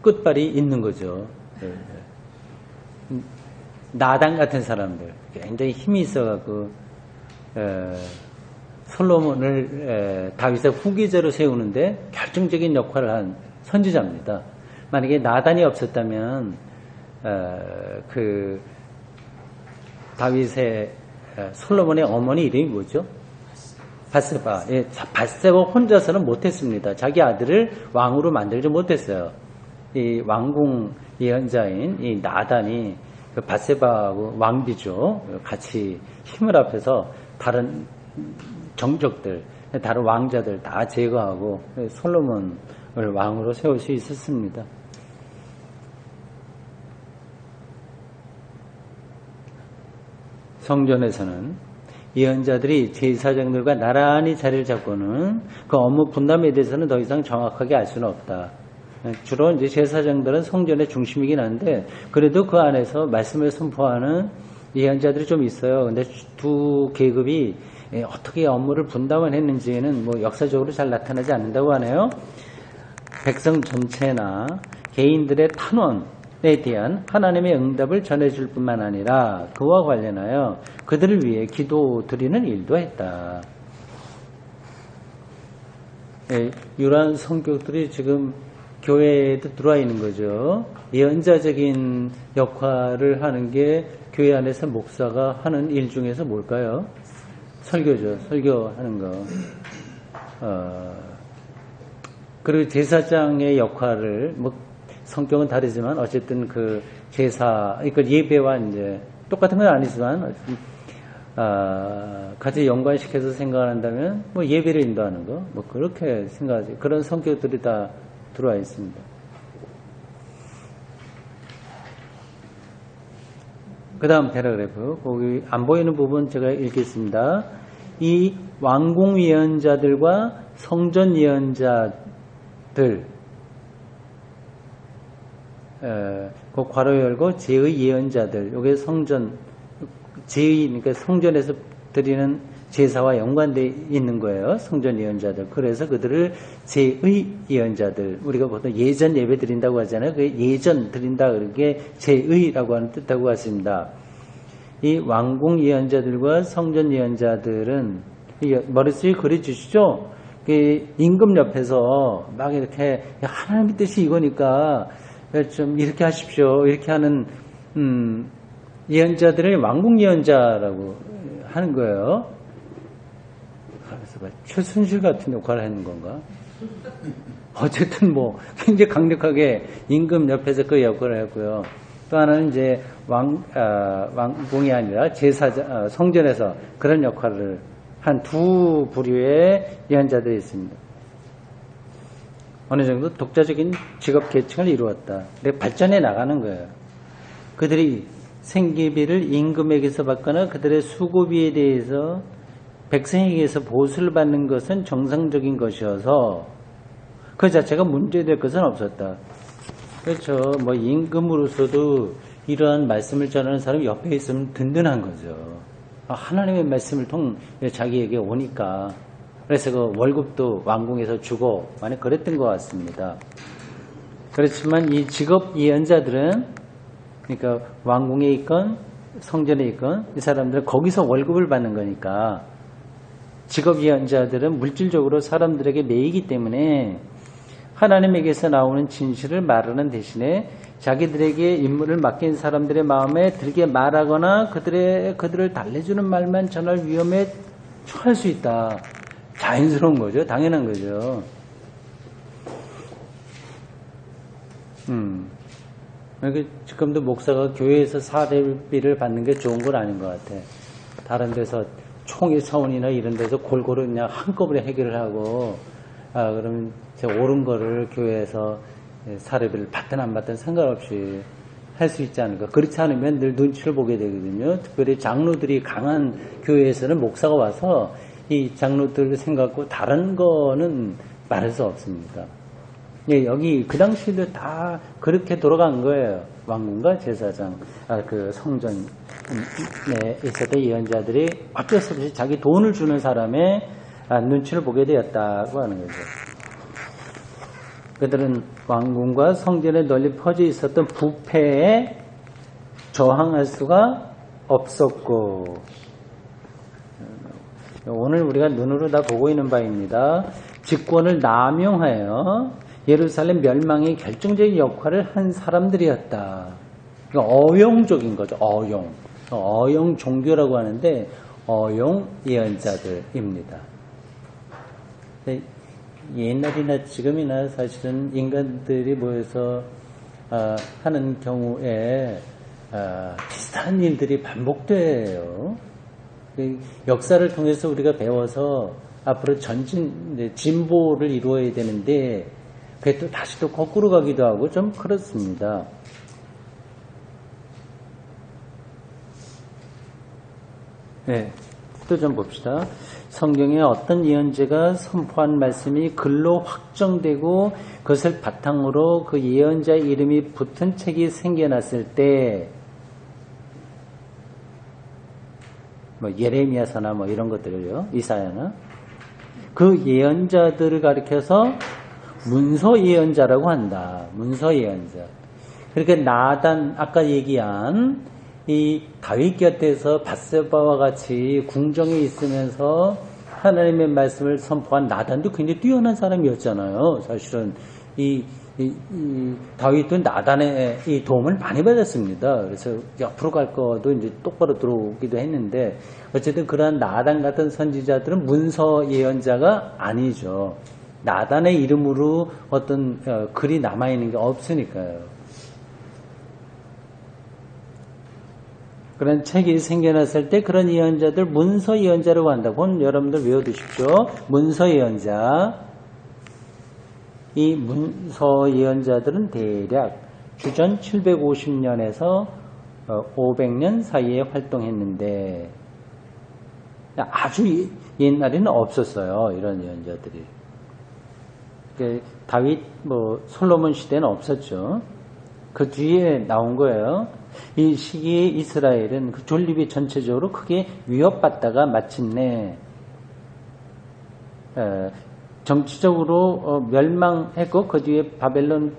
끝발이 있는 거죠. 나단 같은 사람들, 굉장히 힘이 있어갖고 솔로몬을 다윗의 후계자로 세우는데 결정적인 역할을 한 선지자입니다. 만약에 나단이 없었다면 그 다윗의 솔로몬의 어머니 이름이 뭐죠? 밧세바. 예, 밧세바 혼자서는 못했습니다. 자기 아들을 왕으로 만들지 못했어요. 이 왕궁 예언자인 이 나단이 그 밧세바하고 왕비죠. 같이 힘을 합해서 다른 정적들, 다른 왕자들 다 제거하고 솔로몬을 왕으로 세울 수 있었습니다. 성전에서는 예언자들이 제사장들과 나란히 자리를 잡고는 그 업무 분담에 대해서는 더 이상 정확하게 알 수는 없다. 주로 이제 제사장들은 성전의 중심이긴 한데 그래도 그 안에서 말씀을 선포하는 예언자들이 좀 있어요. 근데 두 계급이 어떻게 업무를 분담을 했는지는 뭐 역사적으로 잘 나타나지 않는다고 하네요. 백성 전체나 개인들의 탄원에 대한 하나님의 응답을 전해줄 뿐만 아니라 그와 관련하여 그들을 위해 기도 드리는 일도 했다. 이러한 성격들이 지금 교회에도 들어와 있는 거죠. 예언자적인 역할을 하는 게 교회 안에서 목사가 하는 일 중에서 뭘까요? 설교죠. 설교하는 거. 그리고 제사장의 역할을 뭐 성격은 다르지만 어쨌든 그 제사, 그러니까 예배와 이제 똑같은 건 아니지만 같이 연관시켜서 생각한다면 뭐 예배를 인도하는 거, 뭐 그렇게 생각하지. 그런 성격들이 다 들어와 있습니다. 그 다음 패러그래프, 거기 안 보이는 부분 제가 읽겠습니다. 이 왕궁 예언자들과 성전 예언자들, 그 괄호 열고 제의 예언자들, 요게 성전, 제의, 그러니까 성전에서 드리는 제사와 연관되어 있는 거예요. 성전 예언자들. 그래서 그들을 제의 예언자들. 우리가 보통 예전 예배 드린다고 하잖아요. 그 예전 드린다. 그렇게 제의라고 하는 뜻하고 같습니다. 이 왕궁 예언자들과 성전 예언자들은 머릿속에 그려주시죠? 임금 옆에서 막 이렇게 하나님의 뜻이 이거니까 좀 이렇게 하십시오. 이렇게 하는 예언자들을 왕궁 예언자라고 하는 거예요. 그래서 최순실 같은 역할을 하는 건가? 어쨌든 뭐 굉장히 강력하게 임금 옆에서 그 역할을 했고요. 또 하나는 이제 왕궁이 아니라 제사장, 성전에서 그런 역할을 한 두 부류의 예언자들이 있습니다. 어느 정도 독자적인 직업 계층을 이루었다. 근데 발전해 나가는 거예요. 그들이 생계비를 임금에게서 받거나 그들의 수고비에 대해서 백성에게서 보수를 받는 것은 정상적인 것이어서 그 자체가 문제될 것은 없었다. 그렇죠. 뭐 임금으로서도 이러한 말씀을 전하는 사람이 옆에 있으면 든든한 거죠. 하나님의 말씀을 통해 자기에게 오니까. 그래서 그 월급도 왕궁에서 주고 많이 그랬던 것 같습니다. 그렇지만 이 직업 예언자들은 그러니까 왕궁에 있건 성전에 있건 이 사람들은 거기서 월급을 받는 거니까 직업 예언자들은 물질적으로 사람들에게 매이기 때문에 하나님에게서 나오는 진실을 말하는 대신에 자기들에게 임무를 맡긴 사람들의 마음에 들게 말하거나 그들을 달래주는 말만 전할 위험에 처할 수 있다. 자연스러운 거죠. 당연한 거죠. 지금도 목사가 교회에서 사대비를 받는 게 좋은 건 아닌 것 같아. 다른 데서 총회 사원이나 이런 데서 골고루 그냥 한꺼번에 해결을 하고, 그러면 옳은 거를 교회에서 사례비를 받든 안 받든 상관없이 할 수 있지 않을까. 그렇지 않으면 늘 눈치를 보게 되거든요. 특별히 장로들이 강한 교회에서는 목사가 와서 이 장로들 생각고 다른 거는 말할 수 없습니다. 예, 여기 그 당시에도 다 그렇게 돌아간 거예요. 왕궁과 제사장, 그 성전에 있었던 예언자들이 어쩔 수 없이 자기 돈을 주는 사람의 눈치를 보게 되었다고 하는 거죠. 그들은 왕궁과 성전에 널리 퍼져 있었던 부패에 저항할 수가 없었고, 오늘 우리가 눈으로 다 보고 있는 바입니다. 직권을 남용하여 예루살렘 멸망의 결정적인 역할을 한 사람들이었다. 그러니까 어용적인 거죠. 어용 종교라고 하는데 어용 예언자들입니다. 옛날이나 지금이나 사실은 인간들이 모여서 하는 경우에 비슷한 일들이 반복돼요. 역사를 통해서 우리가 배워서 앞으로 진보를 이루어야 되는데 그게 또 다시 또 거꾸로 가기도 하고 좀 그렇습니다. 네, 또 좀 봅시다. 성경에 어떤 예언자가 선포한 말씀이 글로 확정되고 그것을 바탕으로 그 예언자의 이름이 붙은 책이 생겨났을 때, 뭐 예레미야서나 뭐 이런 것들을요, 이사야나 그 예언자들을 가리켜서 문서 예언자라고 한다. 문서 예언자. 그러니까 나단, 아까 얘기한 이 다윗 곁에서 밧세바와 같이 궁정에 있으면서 하나님의 말씀을 선포한 나단도 굉장히 뛰어난 사람이었잖아요. 사실은 이 다윗도 나단의 이 도움을 많이 받았습니다. 그래서 앞으로 갈 것도 이제 똑바로 들어오기도 했는데, 어쨌든 그러한 나단 같은 선지자들은 문서 예언자가 아니죠. 나단의 이름으로 어떤 글이 남아있는 게 없으니까요. 그런 책이 생겨났을 때 그런 예언자들 문서 예언자라고 한다고. 그건 여러분들 외워두십시오. 문서 예언자. 이 문서 예언자들은 대략 주전 750년에서 500년 사이에 활동했는데, 아주 옛날에는 없었어요. 이런 예언자들이. 다윗, 솔로몬 시대는 없었죠. 그 뒤에 나온 거예요. 이 시기에 이스라엘은 그 존립이 전체적으로 크게 위협받다가 마침내 정치적으로 멸망했고, 그 뒤에 바벨론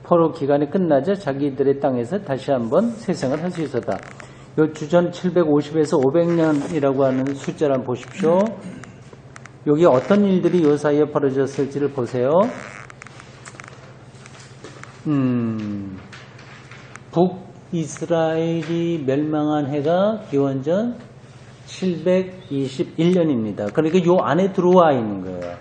포로 기간이 끝나자 자기들의 땅에서 다시 한번 세상을 할 수 있었다. 요 주전 750에서 500년이라고 하는 숫자를 한번 보십시오. 여기 어떤 일들이 요 사이에 벌어졌을지를 보세요. 북이스라엘이 멸망한 해가 기원전 721년입니다. 그러니까 요 안에 들어와 있는 거예요.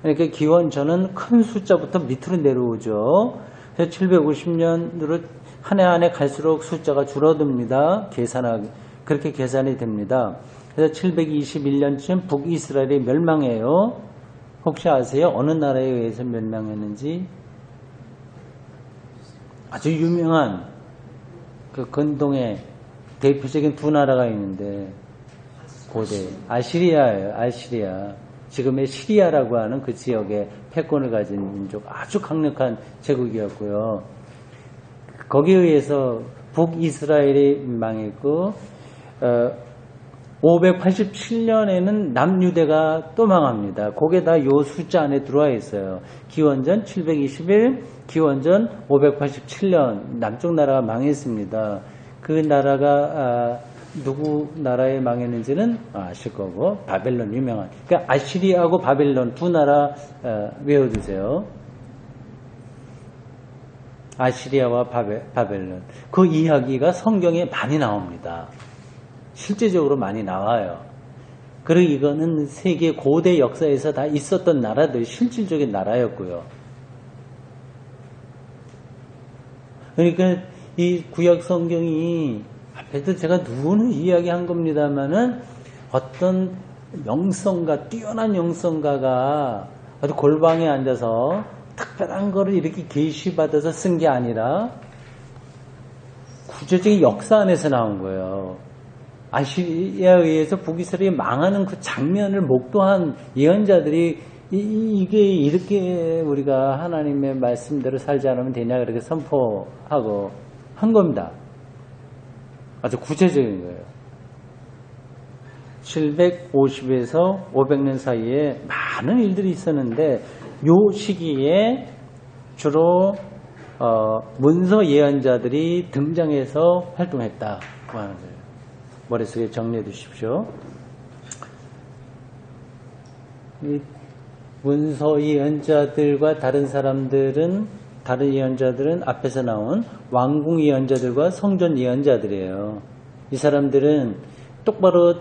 그러니까 기원전은 큰 숫자부터 밑으로 내려오죠. 그래서 750년으로 한 해 한 해 갈수록 숫자가 줄어듭니다. 그렇게 계산이 됩니다. 그래서 721년쯤 북이스라엘이 멸망해요. 혹시 아세요? 어느 나라에 의해서 멸망했는지? 아주 유명한 그 근동에 대표적인 두 나라가 있는데, 고대 아시리아예요. 아시리아. 지금의 시리아라고 하는 그 지역에 패권을 가진 민족, 아주 강력한 제국이었고요. 거기에 의해서 북이스라엘이 망했고, 587년에는 남유대가 또 망합니다. 그게 다 요 숫자 안에 들어와 있어요. 기원전 721, 기원전 587년 남쪽 나라가 망했습니다. 그 나라가 누구 나라에 망했는지는 아실 거고, 바벨론 유명한. 그러니까 아시리아하고 바벨론 두 나라 외워두세요. 아시리아와 바벨론. 그 이야기가 성경에 많이 나옵니다. 실제적으로 많이 나와요. 그리고 이거는 세계 고대 역사에서 다 있었던 나라들, 실질적인 나라였고요. 그러니까 이 구약 성경이 앞에도 제가 누구는 이야기한 겁니다만은, 어떤 영성가, 뛰어난 영성가가 아주 골방에 앉아서 특별한 거를 이렇게 계시받아서 쓴 게 아니라 구체적인 역사 안에서 나온 거예요. 아시리아에 의해서 북이스라엘이 망하는 그 장면을 목도한 예언자들이 이게 이렇게 우리가 하나님의 말씀대로 살지 않으면 되냐, 그렇게 선포하고 한 겁니다. 아주 구체적인 거예요. 750에서 500년 사이에 많은 일들이 있었는데, 요 시기에 주로 문서 예언자들이 등장해서 활동했다. 머릿속에 정리해 두십시오. 이 문서 예언자들과 다른 예언자들은 앞에서 나온 왕궁 예언자들과 성전 예언자들이에요. 이 사람들은 똑바로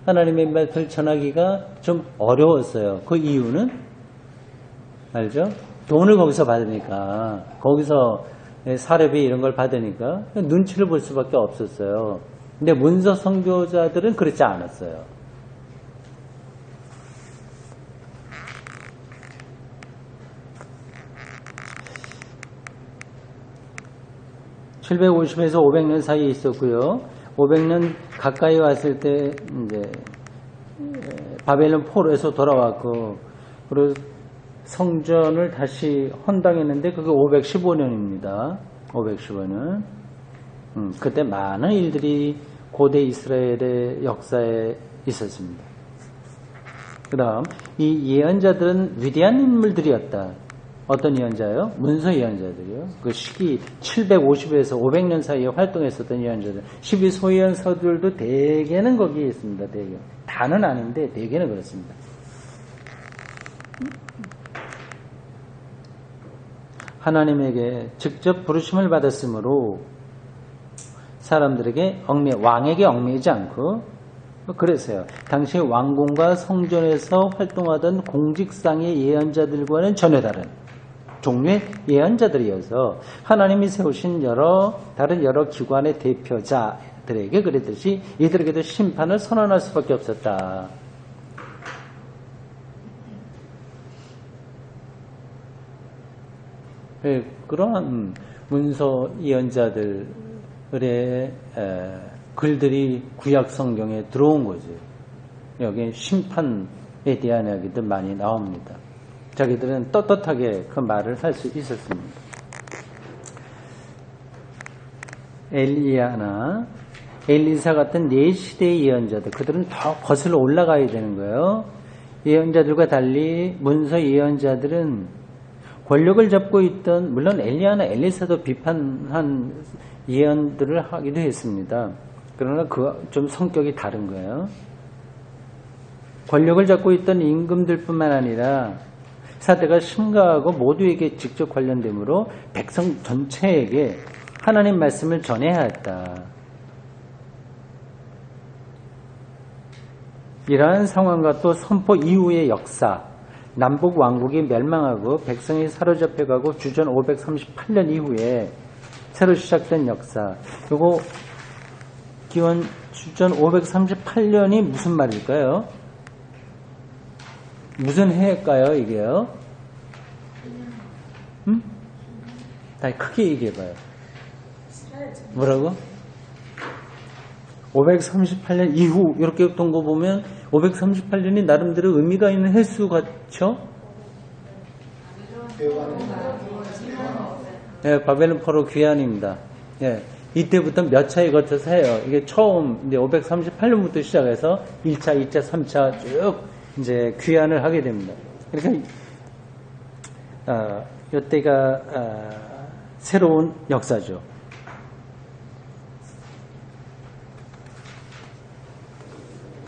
하나님의 말씀을 전하기가 좀 어려웠어요. 그 이유는 알죠? 돈을 거기서 받으니까, 거기서 사례비 이런 걸 받으니까 눈치를 볼 수밖에 없었어요. 근데 문서 선교자들은 그렇지 않았어요. (750에서 500년) 사이에 있었고요. 500년 가까이 왔을 때 이제 바벨론 포로에서 돌아왔고 그리고 성전을 다시 헌당했는데 그게 515년입니다. 515년. 그때 많은 일들이 고대 이스라엘의 역사에 있었습니다. 그 다음 이 예언자들은 위대한 인물들이었다. 어떤 예언자요? 문서 예언자들이요. 그 시기 750에서 500년 사이에 활동했었던 예언자들. 12소예언서들도 대개는 거기에 있습니다. 대개. 다는 아닌데 대개는 그렇습니다. 하나님에게 직접 부르심을 받았으므로 사람들에게 왕에게 얽매이지 않고 그래서요. 당시 왕궁과 성전에서 활동하던 공직상의 예언자들과는 전혀 다른 종류의 예언자들이어서 하나님이 세우신 다른 여러 기관의 대표자들에게 그랬듯이 이들에게도 심판을 선언할 수밖에 없었다. 그러한 문서 예언자들의 글들이 구약 성경에 들어온 거죠. 여기 심판에 대한 이야기도 많이 나옵니다. 자기들은 떳떳하게 그 말을 할 수 있었습니다. 엘리야나 엘리사 같은 네 시대의 예언자들, 그들은 더 거슬러 올라가야 되는 거예요. 예언자들과 달리 문서 예언자들은 권력을 잡고 있던, 물론 엘리야나 엘리사도 비판한 예언들을 하기도 했습니다. 그러나 좀 성격이 다른 거예요. 권력을 잡고 있던 임금들뿐만 아니라 사대가 심각하고 모두에게 직접 관련되므로 백성 전체에게 하나님 말씀을 전해야 했다. 이러한 상황과 또 선포 이후의 역사, 남북 왕국이 멸망하고 백성이 사로잡혀가고 주전 538년 이후에 새로 시작된 역사. 요거 기원 주전 538년이 무슨 말일까요? 무슨 해일까요, 이게요? 다 크게 얘기해봐요. 뭐라고? 538년 이후 이렇게 된 거 보면 538년이 나름대로 의미가 있는 횟수 같죠? 네, 바벨론 포로 귀환입니다. 예, 이때부터 몇 차에 거쳐서 해요. 이게 처음 이제 538년부터 시작해서 1차, 2차, 3차 쭉 이제 귀환을 하게 됩니다. 그러니까 이때가 새로운 역사죠.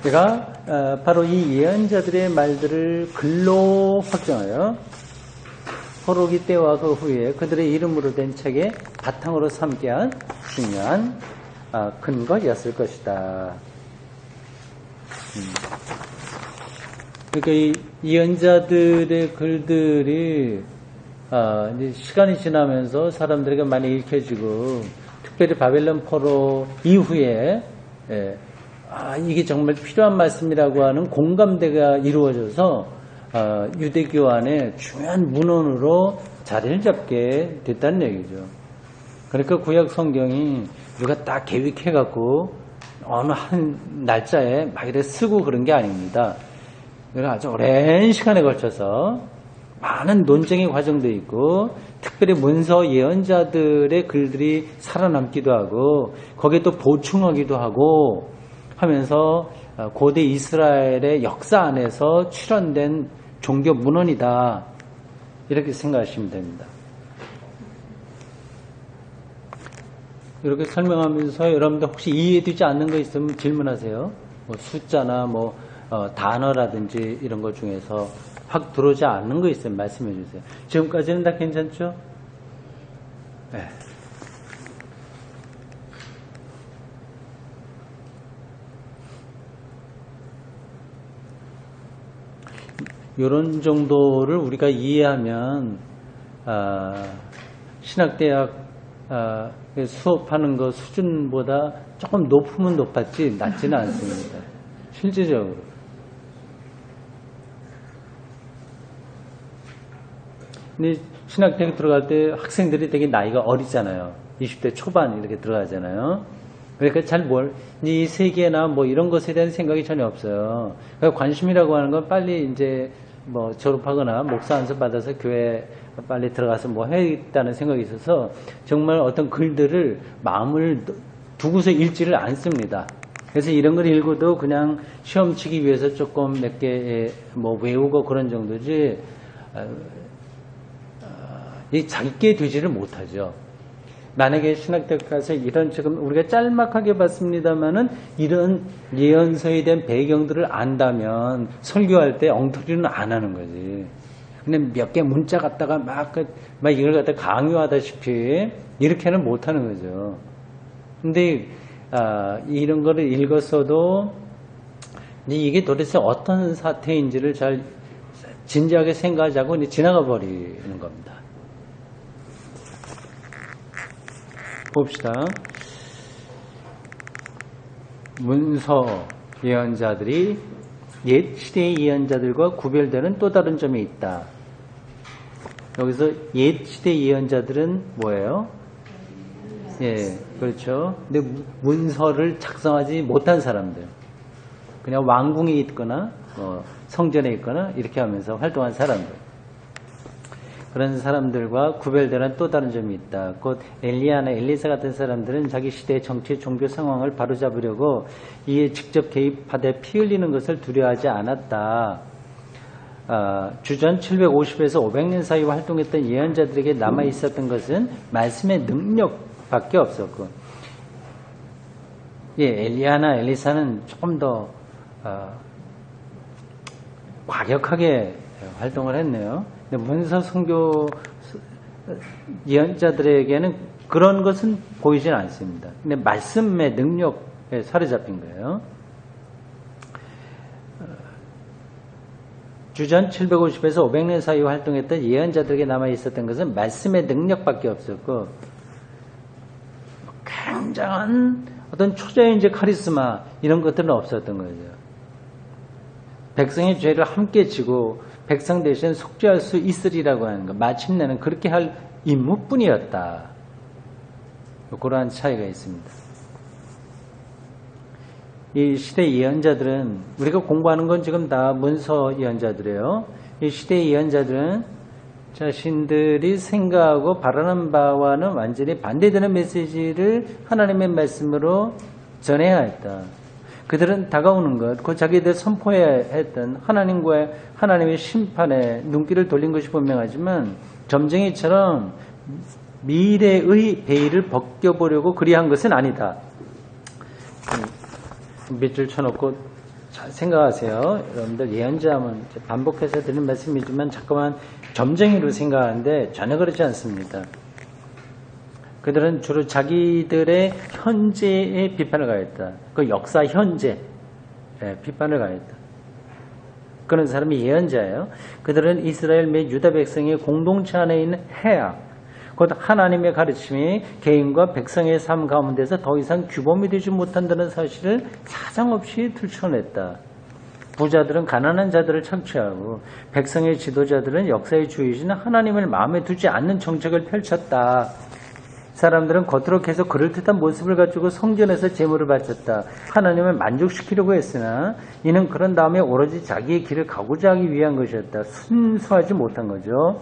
제가 바로 이 예언자들의 말들을 글로 확정하여 포로기 때와 그 후에 그들의 이름으로 된 책의 바탕으로 삼게 한 중요한 근거였을 것이다. 그러니까 이 예언자들의 글들이 이제 시간이 지나면서 사람들에게 많이 읽혀지고 특별히 바벨론 포로 이후에 이게 정말 필요한 말씀이라고 하는 공감대가 이루어져서 유대교 안에 중요한 문헌으로 자리를 잡게 됐다는 얘기죠. 그러니까 구약 성경이 누가 딱 계획해갖고 어느 한 날짜에 막 이렇게 쓰고 그런 게 아닙니다. 아주 오랜 시간에 걸쳐서 많은 논쟁의 과정도 있고 특별히 문서 예언자들의 글들이 살아남기도 하고 거기에 또 보충하기도 하고 하면서 고대 이스라엘의 역사 안에서 출현된 종교 문헌이다. 이렇게 생각하시면 됩니다. 이렇게 설명하면서 여러분들 혹시 이해되지 않는 거 있으면 질문하세요. 뭐 숫자나 뭐 단어라든지 이런 것 중에서 확 들어오지 않는 거 있으면 말씀해 주세요. 지금까지는 다 괜찮죠? 네. 이런 정도를 우리가 이해하면 신학대학 수업하는 거 수준보다 조금 높으면 높았지 낮지는 않습니다. 실질적으로. 근데 신학대학 들어갈 때 학생들이 되게 나이가 어리잖아요. 20대 초반 이렇게 들어가잖아요. 그러니까 이 세계나 뭐 이런 것에 대한 생각이 전혀 없어요. 그러니까 관심이라고 하는 건 빨리 이제 뭐 졸업하거나 목사 안수 받아서 교회 빨리 들어가서 뭐 해야겠다는 생각이 있어서 정말 어떤 글들을 마음을 두고서 읽지를 않습니다. 그래서 이런 걸 읽어도 그냥 시험 치기 위해서 조금 몇 개 뭐 외우고 그런 정도지 자기께 되지를 못하죠. 만약에 신학대학 가서 이런 지금 우리가 짤막하게 봤습니다만은 이런 예언서에 대한 배경들을 안다면 설교할 때 엉터리는 안 하는 거지. 근데 몇 개 문자 갖다가 막 이걸 갖다 강요하다시피 이렇게는 못 하는 거죠. 근데 이런 거를 읽었어도 이게 도대체 어떤 사태인지를 잘 진지하게 생각하지 않고 지나가 버리는 겁니다. 봅시다. 문서 예언자들이 옛 시대의 예언자들과 구별되는 또 다른 점이 있다. 여기서 옛 시대 예언자들은 뭐예요? 예, 그렇죠. 근데 문서를 작성하지 못한 사람들, 그냥 왕궁에 있거나 성전에 있거나 이렇게 하면서 활동한 사람들, 그런 사람들과 구별되는 또 다른 점이 있다. 곧 엘리야나 엘리사 같은 사람들은 자기 시대의 정치, 종교 상황을 바로잡으려고 이에 직접 개입하되 피 흘리는 것을 두려워하지 않았다. 주전 750에서 500년 사이 활동했던 예언자들에게 남아있었던 것은 말씀의 능력밖에 없었고, 엘리야나 엘리사는 조금 더 과격하게 활동을 했네요. 근데 문서 선교 예언자들에게는 그런 것은 보이진 않습니다. 근데 말씀의 능력에 사로잡힌 거예요. 주전 750에서 500년 사이 활동했던 예언자들에게 남아있었던 것은 말씀의 능력밖에 없었고, 굉장한 어떤 초자연적 카리스마 이런 것들은 없었던 거죠. 백성의 죄를 함께 지고 백성 대신 속죄할 수 있으리라고 하는 것, 마침내는 그렇게 할 임무뿐이었다. 그러한 차이가 있습니다. 이 시대 예언자들은, 우리가 공부하는 건 지금 다 문서 예언자들이에요. 이 시대 예언자들은 자신들이 생각하고 바라는 바와는 완전히 반대되는 메시지를 하나님의 말씀으로 전해야 했다. 그들은 다가오는 것, 그 자기들 선포해야 했던 하나님의 심판에 눈길을 돌린 것이 분명하지만, 점쟁이처럼 미래의 베일을 벗겨보려고 그리한 것은 아니다. 밑줄 쳐놓고 잘 생각하세요. 여러분들 예언자하면 반복해서 드리는 말씀이지만 자꾸만 점쟁이로 생각하는데 전혀 그렇지 않습니다. 그들은 주로 자기들의 현재의 비판을 가했다. 그 역사 현재 비판을 가했다. 그런 사람이 예언자예요. 그들은 이스라엘 및 유다 백성의 공동체 안에 있는 해악, 곧 하나님의 가르침이 개인과 백성의 삶 가운데서 더 이상 규범이 되지 못한다는 사실을 사정없이 들춰냈다. 부자들은 가난한 자들을 착취하고 백성의 지도자들은 역사의 주이신 하나님을 마음에 두지 않는 정책을 펼쳤다. 사람들은 겉으로 계속 그럴듯한 모습을 가지고 성전에서 제물을 바쳤다. 하나님을 만족시키려고 했으나 이는 그런 다음에 오로지 자기의 길을 가고자 하기 위한 것이었다. 순수하지 못한 거죠.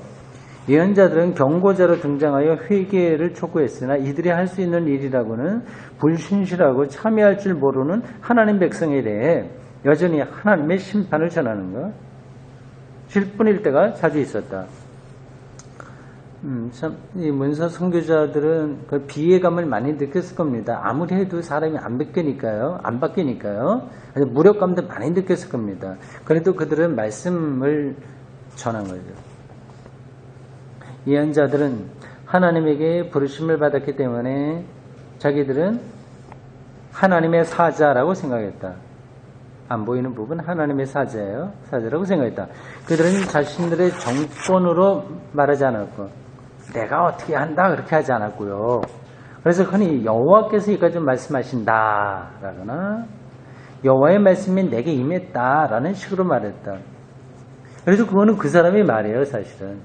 예언자들은 경고자로 등장하여 회개를 촉구했으나 이들이 할 수 있는 일이라고는 불신실하고 참여할 줄 모르는 하나님 백성에 대해 여전히 하나님의 심판을 전하는 것, 실뿐일 때가 자주 있었다. 참, 이 문서 선교자들은 그 비애감을 많이 느꼈을 겁니다. 아무리 해도 사람이 안 바뀌니까요. 무력감도 많이 느꼈을 겁니다. 그래도 그들은 말씀을 전한 거죠. 예언자들은 하나님에게 부르심을 받았기 때문에 자기들은 하나님의 사자라고 생각했다. 안 보이는 부분 하나님의 사자라고 생각했다. 그들은 자신들의 정권으로 말하지 않았고 내가 어떻게 한다 그렇게 하지 않았고요. 그래서 흔히 여호와께서 이까지 말씀하신다 라거나 여호와의 말씀이 내게 임했다 라는 식으로 말했다. 그래서 그거는 그 사람의 말이에요. 사실은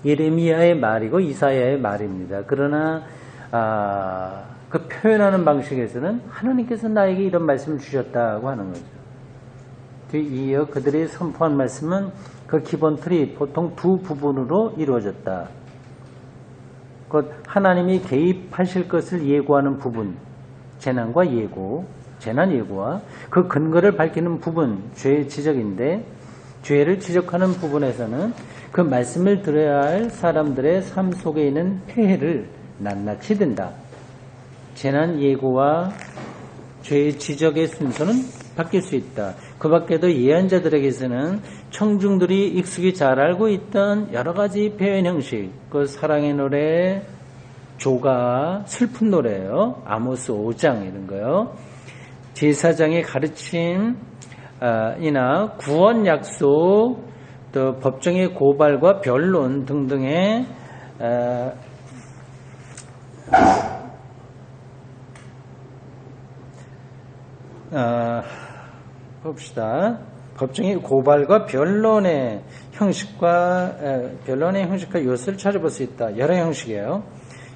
예레미야의 말이고 이사야의 말입니다. 그러나 그 표현하는 방식에서는 하나님께서 나에게 이런 말씀을 주셨다고 하는 거죠. 이어 그들이 선포한 말씀은 그 기본 틀이 보통 두 부분으로 이루어졌다. 곧 하나님이 개입하실 것을 예고하는 부분, 재난과 예고, 재난 예고와 그 근거를 밝히는 부분, 죄의 지적인데 죄를 지적하는 부분에서는 그 말씀을 들어야 할 사람들의 삶 속에 있는 폐해를 낱낱이 든다. 재난 예고와 죄의 지적의 순서는 바뀔 수 있다. 그 밖에도 예언자들에게서는 청중들이 익숙히 잘 알고 있던 여러 가지 표현 형식, 그 사랑의 노래, 조가, 슬픈 노래요. 아모스 5장 이런 거요. 제사장의 가르침, 이나 구원 약속, 또 법정의 고발과 변론 등등의 봅시다. 법정의 고발과 변론의 형식과 요소를 찾아볼 수 있다. 여러 형식이에요.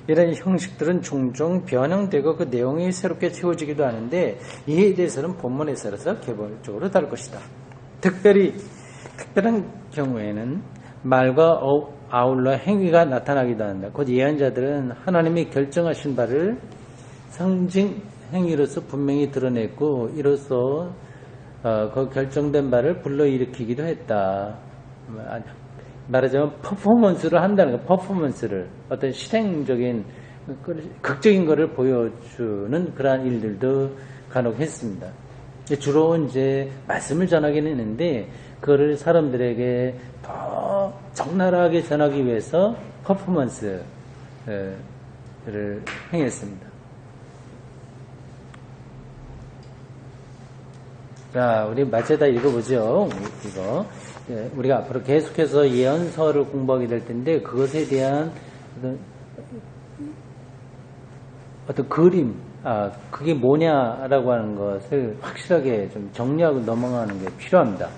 이런 형식들은 종종 변형되고 그 내용이 새롭게 채워지기도 하는데 이에 대해서는 본문에서 개별적으로 다룰 것이다. 특별한 경우에는 말과 아울러 행위가 나타나기도 한다. 곧 예언자들은 하나님이 결정하신 바를 상징 행위로서 분명히 드러냈고 이로써 그 결정된 바를 불러일으키기도 했다. 말하자면 퍼포먼스를 한다는 거, 퍼포먼스를 어떤 실행적인 극적인 것을 보여주는 그러한 일들도 간혹 했습니다. 주로 이제 말씀을 전하기는 했는데 그거를 사람들에게 더 적나라하게 전하기 위해서 퍼포먼스를 행했습니다. 자, 우리 마치다 읽어보죠. 이거. 우리가 앞으로 계속해서 예언서를 공부하게 될 텐데, 그것에 대한 어떤 그림, 그게 뭐냐라고 하는 것을 확실하게 좀 정리하고 넘어가는 게 필요합니다.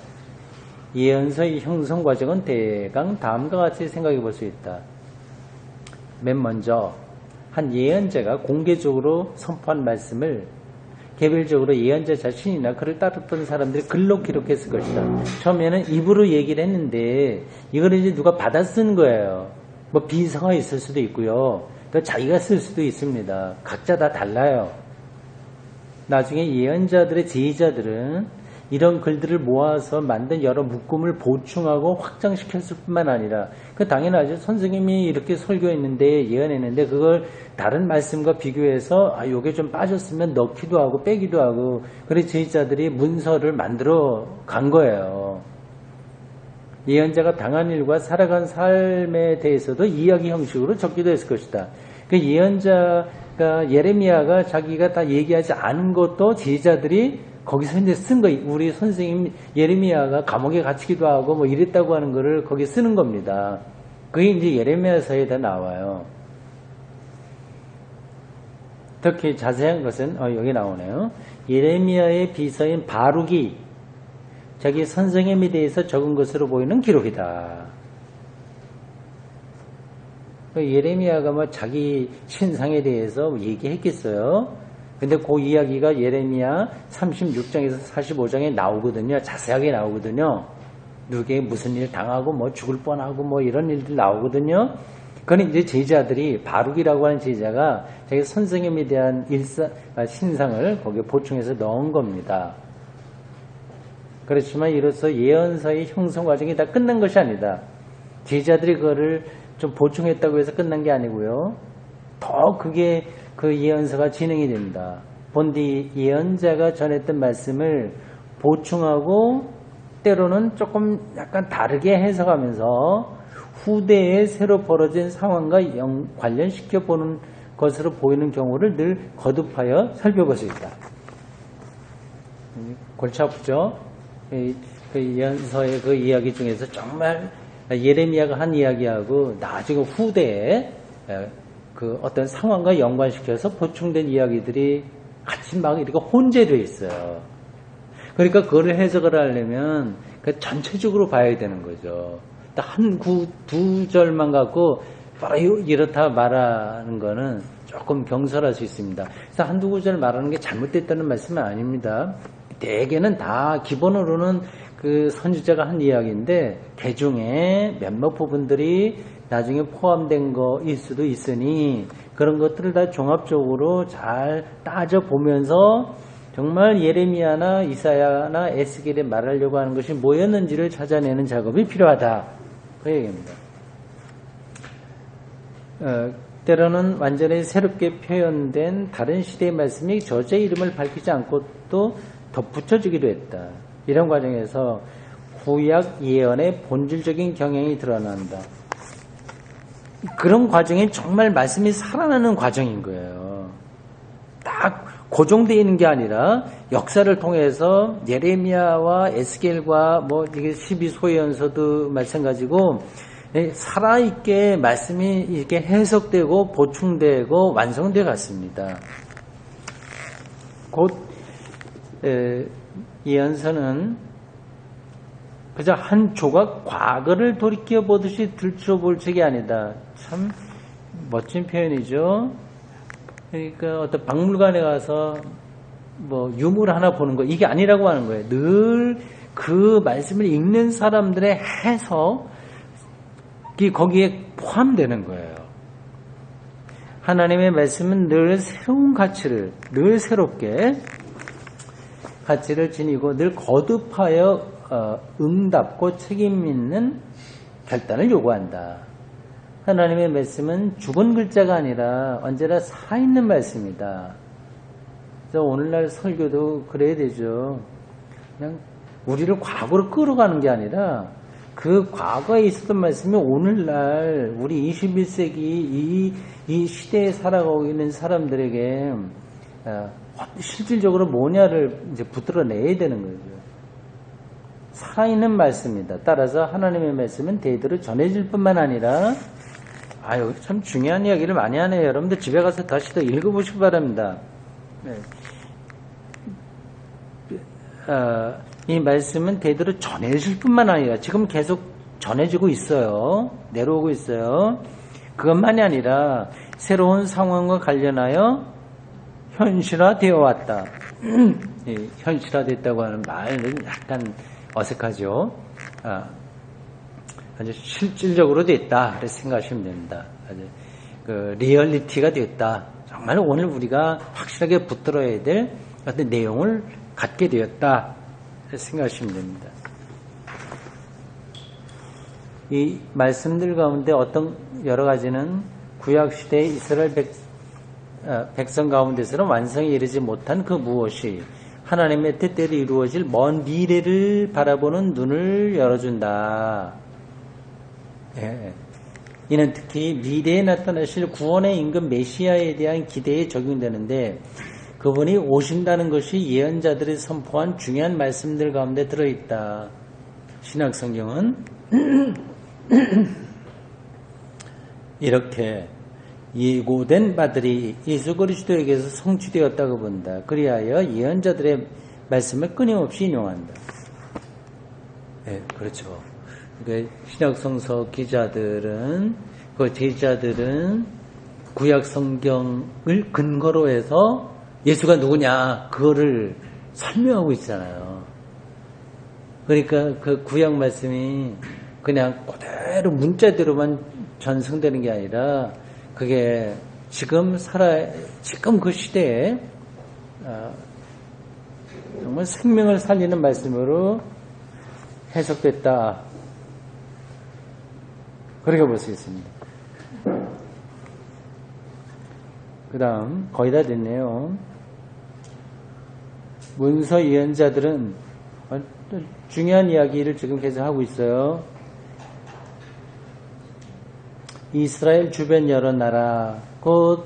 예언서의 형성 과정은 대강 다음과 같이 생각해 볼 수 있다. 맨 먼저, 한 예언자가 공개적으로 선포한 말씀을 개별적으로 예언자 자신이나 그를 따랐던 사람들이 글로 기록했을 것이다. 처음에는 입으로 얘기를 했는데 이걸 이제 누가 받아 쓴 거예요. 뭐 비서가 있을 수도 있고요. 또 자기가 쓸 수도 있습니다. 각자 다 달라요. 나중에 예언자들의 제자들은 이런 글들을 모아서 만든 여러 묶음을 보충하고 확장시켰을 뿐만 아니라 그 당연하죠. 선생님이 이렇게 설교했는데 예언했는데 그걸 다른 말씀과 비교해서 요게 좀 빠졌으면 넣기도 하고 빼기도 하고 그래서 제자들이 문서를 만들어 간 거예요. 예언자가 당한 일과 살아간 삶에 대해서도 이야기 형식으로 적기도 했을 것이다. 그 예언자가 예레미야가 자기가 다 얘기하지 않은 것도 제자들이 거기서 이제 쓴 거, 우리 선생님 예레미야가 감옥에 갇히기도 하고 뭐 이랬다고 하는 거를 거기에 쓰는 겁니다. 그게 이제 예레미야서에다 나와요. 특히 자세한 것은 여기 나오네요. 예레미야의 비서인 바룩이 자기 선생님에 대해서 적은 것으로 보이는 기록이다. 예레미야가 뭐 자기 신상에 대해서 얘기했겠어요. 근데 그 이야기가 예레미야 36장에서 45장에 나오거든요. 자세하게 나오거든요. 누구에게 무슨 일 당하고 뭐 죽을 뻔하고 뭐 이런 일들 나오거든요. 그건 이제 제자들이 바룩이라고 하는 제자가 자기 선생님에 대한 신상을 거기에 보충해서 넣은 겁니다. 그렇지만 이로써 예언서의 형성 과정이 다 끝난 것이 아니다. 제자들이 그거를 좀 보충했다고 해서 끝난 게 아니고요. 더 그게 그 예언서가 진행이 됩니다. 본디 예언자가 전했던 말씀을 보충하고 때로는 조금 약간 다르게 해석하면서 후대에 새로 벌어진 상황과 관련시켜 보는 것으로 보이는 경우를 늘 거듭하여 살펴볼 수 있다. 골치 아프죠? 그 예언서의 그 이야기 중에서 정말 예레미야가 한 이야기하고 나중에 후대에 그 어떤 상황과 연관시켜서 보충된 이야기들이 같이 막 이렇게 혼재되어 있어요. 그러니까 그거를 해석을 하려면 그 전체적으로 봐야 되는 거죠. 한 두 절만 갖고 바로 이렇다 말하는 거는 조금 경솔할 수 있습니다. 그래서 한두 구절 말하는 게 잘못됐다는 말씀은 아닙니다. 대개는 다 기본으로는 그 선지자가 한 이야기인데 대중에 몇몇 부분들이 나중에 포함된 거일 수도 있으니 그런 것들을 다 종합적으로 잘 따져보면서 정말 예레미야나 이사야나 에스겔에 말하려고 하는 것이 뭐였는지를 찾아내는 작업이 필요하다. 그 얘기입니다. 때로는 완전히 새롭게 표현된 다른 시대의 말씀이 저자의 이름을 밝히지 않고 또 덧붙여지기도 했다. 이런 과정에서 구약 예언의 본질적인 경향이 드러난다. 그런 과정이 정말 말씀이 살아나는 과정인 거예요. 딱 고정되어 있는 게 아니라 역사를 통해서 예레미야와 에스겔과 뭐 이게 12소연서도 마찬가지고 살아있게 말씀이 이렇게 해석되고 보충되고 완성되어 갔습니다. 곧 예언서는 그저 한 조각 과거를 돌이켜 보듯이 들춰볼 책이 아니다. 참 멋진 표현이죠. 그러니까 어떤 박물관에 가서 뭐 유물 하나 보는 거 이게 아니라고 하는 거예요. 늘 그 말씀을 읽는 사람들의 해석이 거기에 포함되는 거예요. 하나님의 말씀은 늘 새로운 가치를 늘 새롭게 가치를 지니고 늘 거듭하여 응답고 책임 있는 결단을 요구한다. 하나님의 말씀은 죽은 글자가 아니라 언제나 살아있는 말씀이다. 그래서 오늘날 설교도 그래야 되죠. 그냥 우리를 과거로 끌어가는 게 아니라 그 과거에 있었던 말씀이 오늘날 우리 21세기 이 시대에 살아가고 있는 사람들에게 실질적으로 뭐냐를 이제 붙들어내야 되는 거죠. 살아있는 말씀이다. 따라서 하나님의 말씀은 대대로 전해질 뿐만 아니라 여기 참 중요한 이야기를 많이 하네요. 여러분들 집에 가서 다시 더 읽어보시기 바랍니다. 네. 이 말씀은 대대로 전해질 뿐만 아니라 지금 계속 전해지고 있어요. 내려오고 있어요. 그것만이 아니라 새로운 상황과 관련하여 현실화되어 왔다. 현실화됐다고 하는 말은 약간 어색하죠. 아주 실질적으로 됐다. 그렇게 생각하시면 됩니다. 아주 그 리얼리티가 됐다. 정말 오늘 우리가 확실하게 붙들어야 될 어떤 내용을 갖게 되었다. 그렇게 생각하시면 됩니다. 이 말씀들 가운데 어떤 여러 가지는 구약 시대의 이스라엘 백성 가운데서는 완성에 이르지 못한 그 무엇이 하나님의 뜻대로 이루어질 먼 미래를 바라보는 눈을 열어준다. 예. 이는 특히 미래에 나타나실 구원의 임금 메시아에 대한 기대에 적용되는데 그분이 오신다는 것이 예언자들이 선포한 중요한 말씀들 가운데 들어있다. 신약성경은 이렇게 예고된 바들이 예수 그리스도에게서 성취되었다고 본다. 그리하여 예언자들의 말씀을 끊임없이 인용한다. 네, 그렇죠. 그러니까 신약성서 기자들은 그 제자들은 구약 성경을 근거로 해서 예수가 누구냐 그거를 설명하고 있잖아요. 그러니까 그 구약 말씀이 그냥 그대로 문자대로만 전승되는 게 아니라 그게 지금 그 시대에 정말 생명을 살리는 말씀으로 해석됐다. 그렇게 볼 수 있습니다. 그 다음 거의 다 됐네요. 문서 예언자들은 중요한 이야기를 지금 계속 하고 있어요. 이스라엘 주변 여러 나라 곧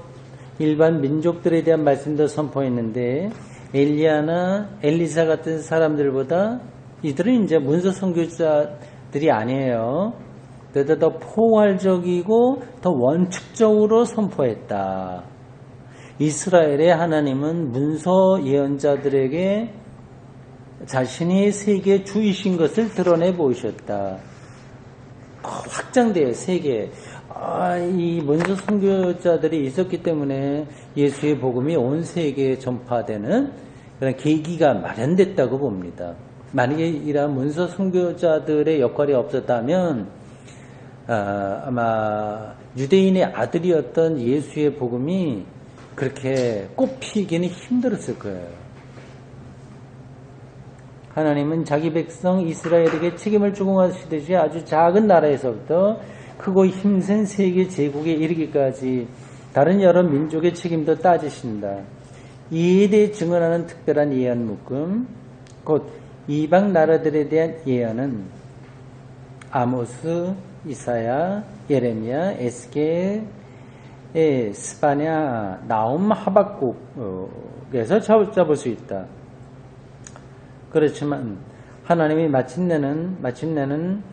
일반 민족들에 대한 말씀도 선포했는데 엘리야나 엘리사 같은 사람들보다 이들은 이제 문서 선교사들이 아니에요. 그래도 더 포괄적이고 더 원칙적으로 선포했다. 이스라엘의 하나님은 문서 예언자들에게 자신이 세계 주이신 것을 드러내 보이셨다. 확장돼요. 세계. 이 먼저 선교자들이 있었기 때문에 예수의 복음이 온 세계에 전파되는 그런 계기가 마련됐다고 봅니다. 만약에 이러한 문서 선교자들의 역할이 없었다면 아마 유대인의 아들이었던 예수의 복음이 그렇게 꽃피기는 힘들었을 거예요. 하나님은 자기 백성 이스라엘에게 책임을 주공하시듯이 아주 작은 나라에서부터 크고 힘센 세계 제국에 이르기까지 다른 여러 민족의 책임도 따지신다. 이에 대해 증언하는 특별한 예언 묶음, 곧 이방 나라들에 대한 예언은 아모스, 이사야, 예레미야, 에스겔, 스바냐, 나움, 하박국에서 잡을 수 있다. 그렇지만 하나님이 마침내는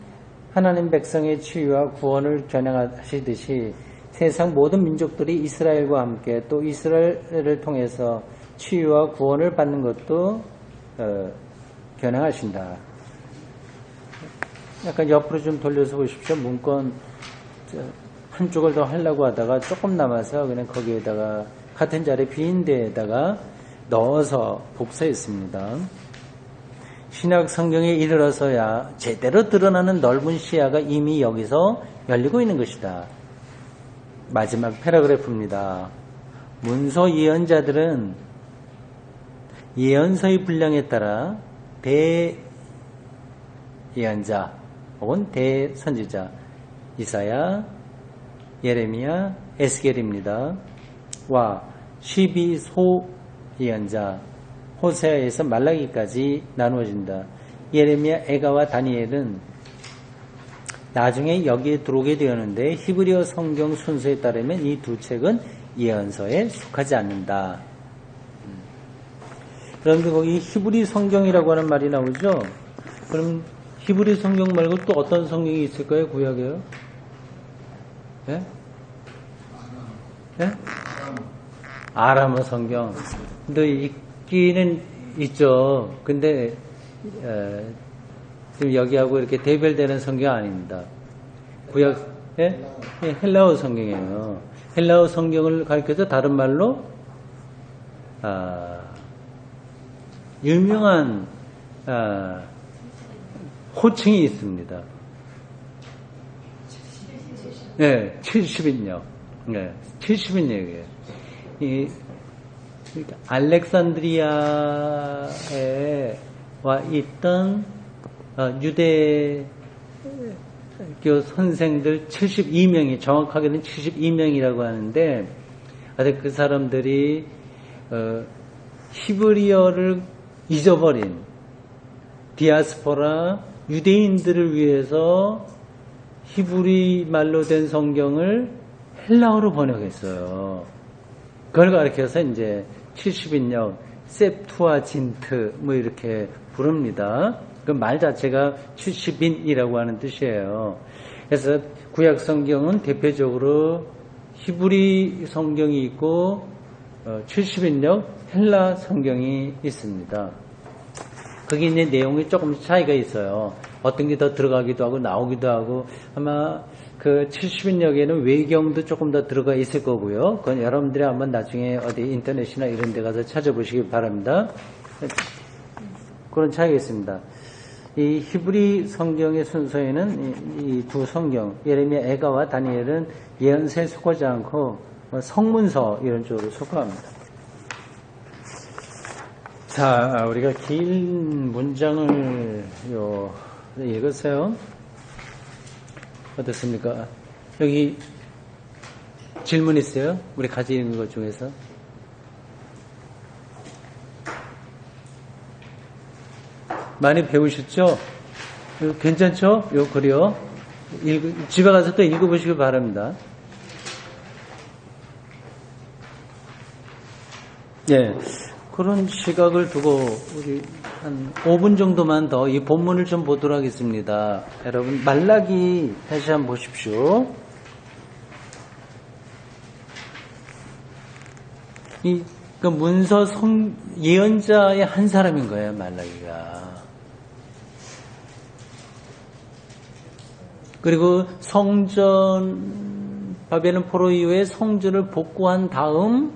하나님 백성의 치유와 구원을 겨냥하시듯이 세상 모든 민족들이 이스라엘과 함께 또 이스라엘을 통해서 치유와 구원을 받는 것도 겨냥하신다. 약간 옆으로 좀 돌려서 보십시오. 문건 한쪽을 더 하려고 하다가 조금 남아서 그냥 거기에다가 같은 자리 빈 데에다가 넣어서 복사했습니다. 신약 성경에 이르러서야 제대로 드러나는 넓은 시야가 이미 여기서 열리고 있는 것이다. 마지막 패러그래프입니다. 문서 예언자들은 예언서의 분량에 따라 대예언자 혹은 대선지자 이사야, 예레미야, 에스겔입니다. 와 12소 예언자 호세아에서 말라기까지 나누어진다. 예레미야, 에가와 다니엘은 나중에 여기에 들어오게 되었는데 히브리어 성경 순서에 따르면 이 두 책은 예언서에 속하지 않는다. 그런데 거기 히브리 성경이라고 하는 말이 나오죠. 그럼 히브리 성경 말고 또 어떤 성경이 있을까요? 구약에요? 예? 예? 아람어 성경. 근데 있기는 있죠. 근데 지금 여기하고 이렇게 대별되는 성경 아닙니다. 구약, 예? 예, 헬라어 성경이에요. 헬라어 성경을 가리켜서 다른 말로 유명한 호칭이 있습니다. 네, 70인역. 네, 70인역이에요. 알렉산드리아에 와 있던 유대교 선생들 72명이, 정확하게는 72명이라고 하는데, 그 사람들이 히브리어를 잊어버린 디아스포라 유대인들을 위해서 히브리 말로 된 성경을 헬라어로 번역했어요. 그걸 가리켜서 이제 70인역, 셉투아진트 뭐 이렇게 부릅니다. 그 말 자체가 70인이라고 하는 뜻이에요. 그래서 구약 성경은 대표적으로 히브리 성경이 있고 70인역 헬라 성경이 있습니다. 거기 있는 내용이 조금 차이가 있어요. 어떤 게 더 들어가기도 하고 나오기도 하고, 아마 그 70인역에는 외경도 조금 더 들어가 있을 거고요. 그건 여러분들이 한번 나중에 어디 인터넷이나 이런 데 가서 찾아보시기 바랍니다. 그런 차이가 있습니다. 이 히브리 성경의 순서에는 이 두 성경, 예레미야, 에가와 다니엘은 예언서에 속하지 않고 성문서 이런 쪽으로 속합니다. 자, 우리가 긴 문장을 읽으세요. 어떻습니까? 여기 질문 있어요? 우리 같이 읽는 것 중에서. 많이 배우셨죠? 괜찮죠? 요 글이요. 집에 가서 또 읽어보시기 바랍니다. 예. 그런 시각을 두고 우리 한 5분 정도만 더 이 본문을 좀 보도록 하겠습니다. 여러분 말라기 다시 한번 보십시오. 그 문서 예언자의 한 사람인 거예요, 말라기가. 그리고 성전 바벨론 포로 이후에 성전을 복구한 다음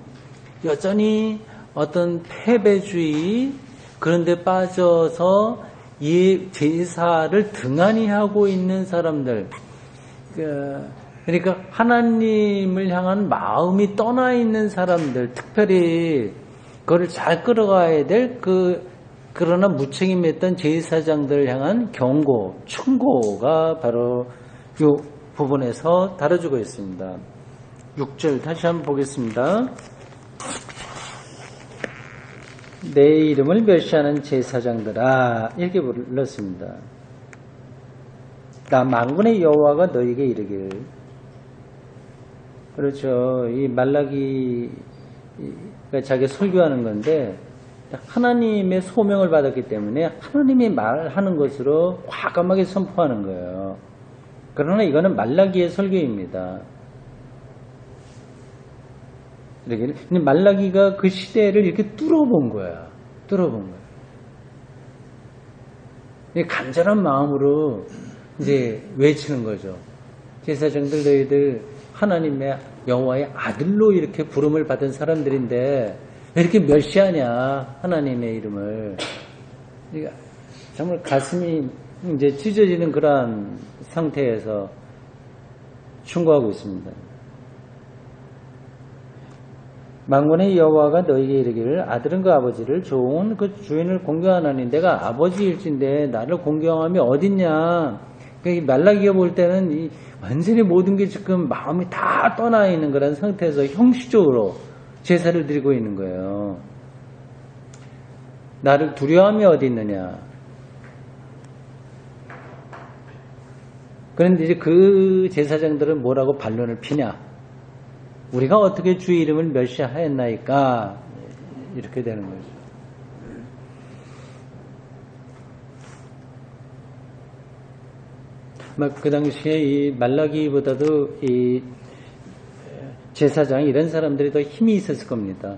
여전히 어떤 패배주의 그런 데 빠져서 이 제사를 등한히 하고 있는 사람들, 그러니까 하나님을 향한 마음이 떠나 있는 사람들, 특별히 그걸 잘 끌어가야 될 그러나 무책임했던 제사장들을 향한 경고, 충고가 바로 이 부분에서 다뤄주고 있습니다. 6절 다시 한번 보겠습니다. 내 이름을 멸시하는 제사장들아, 이렇게 불렀습니다. 나 만군의 여호와가 너에게 이르기를. 그렇죠. 이 말라기가 자기 설교하는 건데 하나님의 소명을 받았기 때문에 하나님이 말하는 것으로 과감하게 선포하는 거예요. 그러나 이거는 말라기의 설교입니다. 근데 말라기가 그 시대를 이렇게 뚫어본 거야. 간절한 마음으로 이제 외치는 거죠. 제사장들 너희들 하나님의 여호와의 아들로 이렇게 부름을 받은 사람들인데 왜 이렇게 멸시하냐 하나님의 이름을. 그러니까 정말 가슴이 이제 찢어지는 그러한 상태에서 충고하고 있습니다. 만군의 여호와가 너에게 이르기를 아들은 그 아버지를 좋은 그 주인을 공경하나니 내가 아버지일진데 나를 공경함이 어딨냐. 그러니까 말라기가 볼 때는 완전히 모든 게 지금 마음이 다 떠나 있는 그런 상태에서 형식적으로 제사를 드리고 있는 거예요. 나를 두려워함이 어디 있느냐. 그런데 이제 그 제사장들은 뭐라고 반론을 피냐. 우리가 어떻게 주의 이름을 멸시하였나이까. 이렇게 되는 거죠. 그 당시에 이 말라기보다도 이 제사장 이런 사람들이 더 힘이 있었을 겁니다.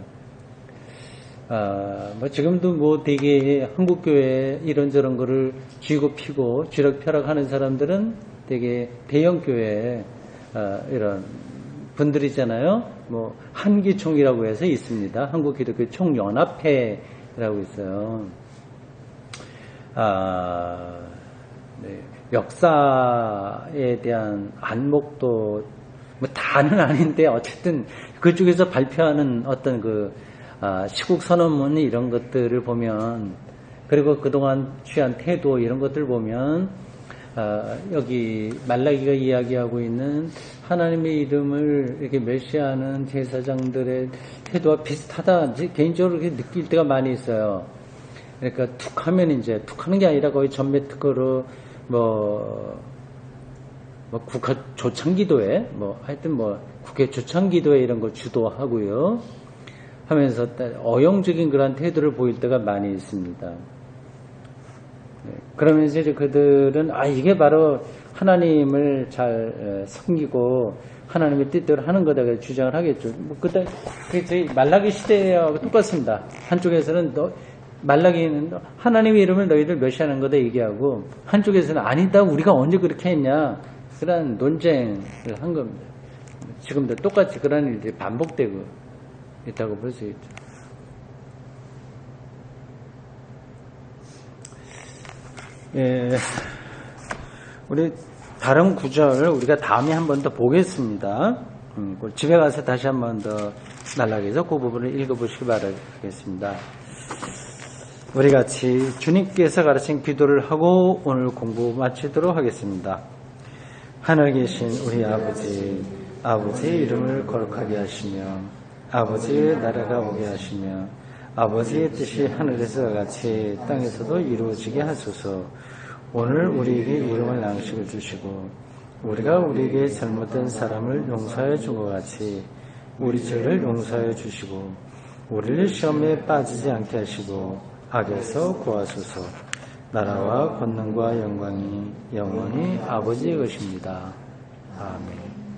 지금도 되게 한국교회 이런저런 거를 쥐고 피고 쥐락펴락하는 사람들은 되게 대형교회 이런 분들이잖아요. 한기총이라고 해서 있습니다. 한국기독교 총연합회라고 있어요. 네. 역사에 대한 안목도 다는 아닌데 어쨌든 그쪽에서 발표하는 어떤 시국 선언문 이런 것들을 보면, 그리고 그동안 취한 태도 이런 것들 보면 여기 말라기가 이야기하고 있는 하나님의 이름을 이렇게 멸시하는 제사장들의 태도와 비슷하다 개인적으로 이렇게 느낄 때가 많이 있어요. 그러니까 툭하면 툭하는 게 아니라 거의 전매 특허로 국가 조창기도회 하여튼 국회 조창기도회 이런 거 주도하고요 하면서 어용적인 그런 태도를 보일 때가 많이 있습니다. 그러면서 이제 그들은 이게 바로 하나님을 잘 섬기고 하나님의 뜻대로 하는 거다 주장을 하겠죠. 그때 저희 말라기 시대하고 똑같습니다. 한쪽에서는 말라기는 하나님의 이름을 너희들 멸시하는 거다 얘기하고, 한쪽에서는 아니다 우리가 언제 그렇게 했냐 그런 논쟁을 한 겁니다. 지금도 똑같이 그런 일들이 반복되고 있다고 볼 수 있죠. 우리 다른 구절 우리가 다음에 한 번 더 보겠습니다. 집에 가서 다시 한 번 더 말라기에서 그 부분을 읽어보시기 바라겠습니다. 우리 같이 주님께서 가르친 기도를 하고 오늘 공부 마치도록 하겠습니다. 하늘에 계신 우리 아버지, 아버지의 이름을 거룩하게 하시며 아버지의 나라가 오게 하시며 아버지의 뜻이 하늘에서 같이 땅에서도 이루어지게 하소서. 오늘 우리에게 일용할 양식을 주시고 우리가 우리에게 잘못된 사람을 용서하여 준 것 같이 우리 죄를 용서하여 주시고 우리를 시험에 빠지지 않게 하시고 악에서 구하소서. 나라와 권능과 영광이 영원히 아버지의 것입니다. 아멘.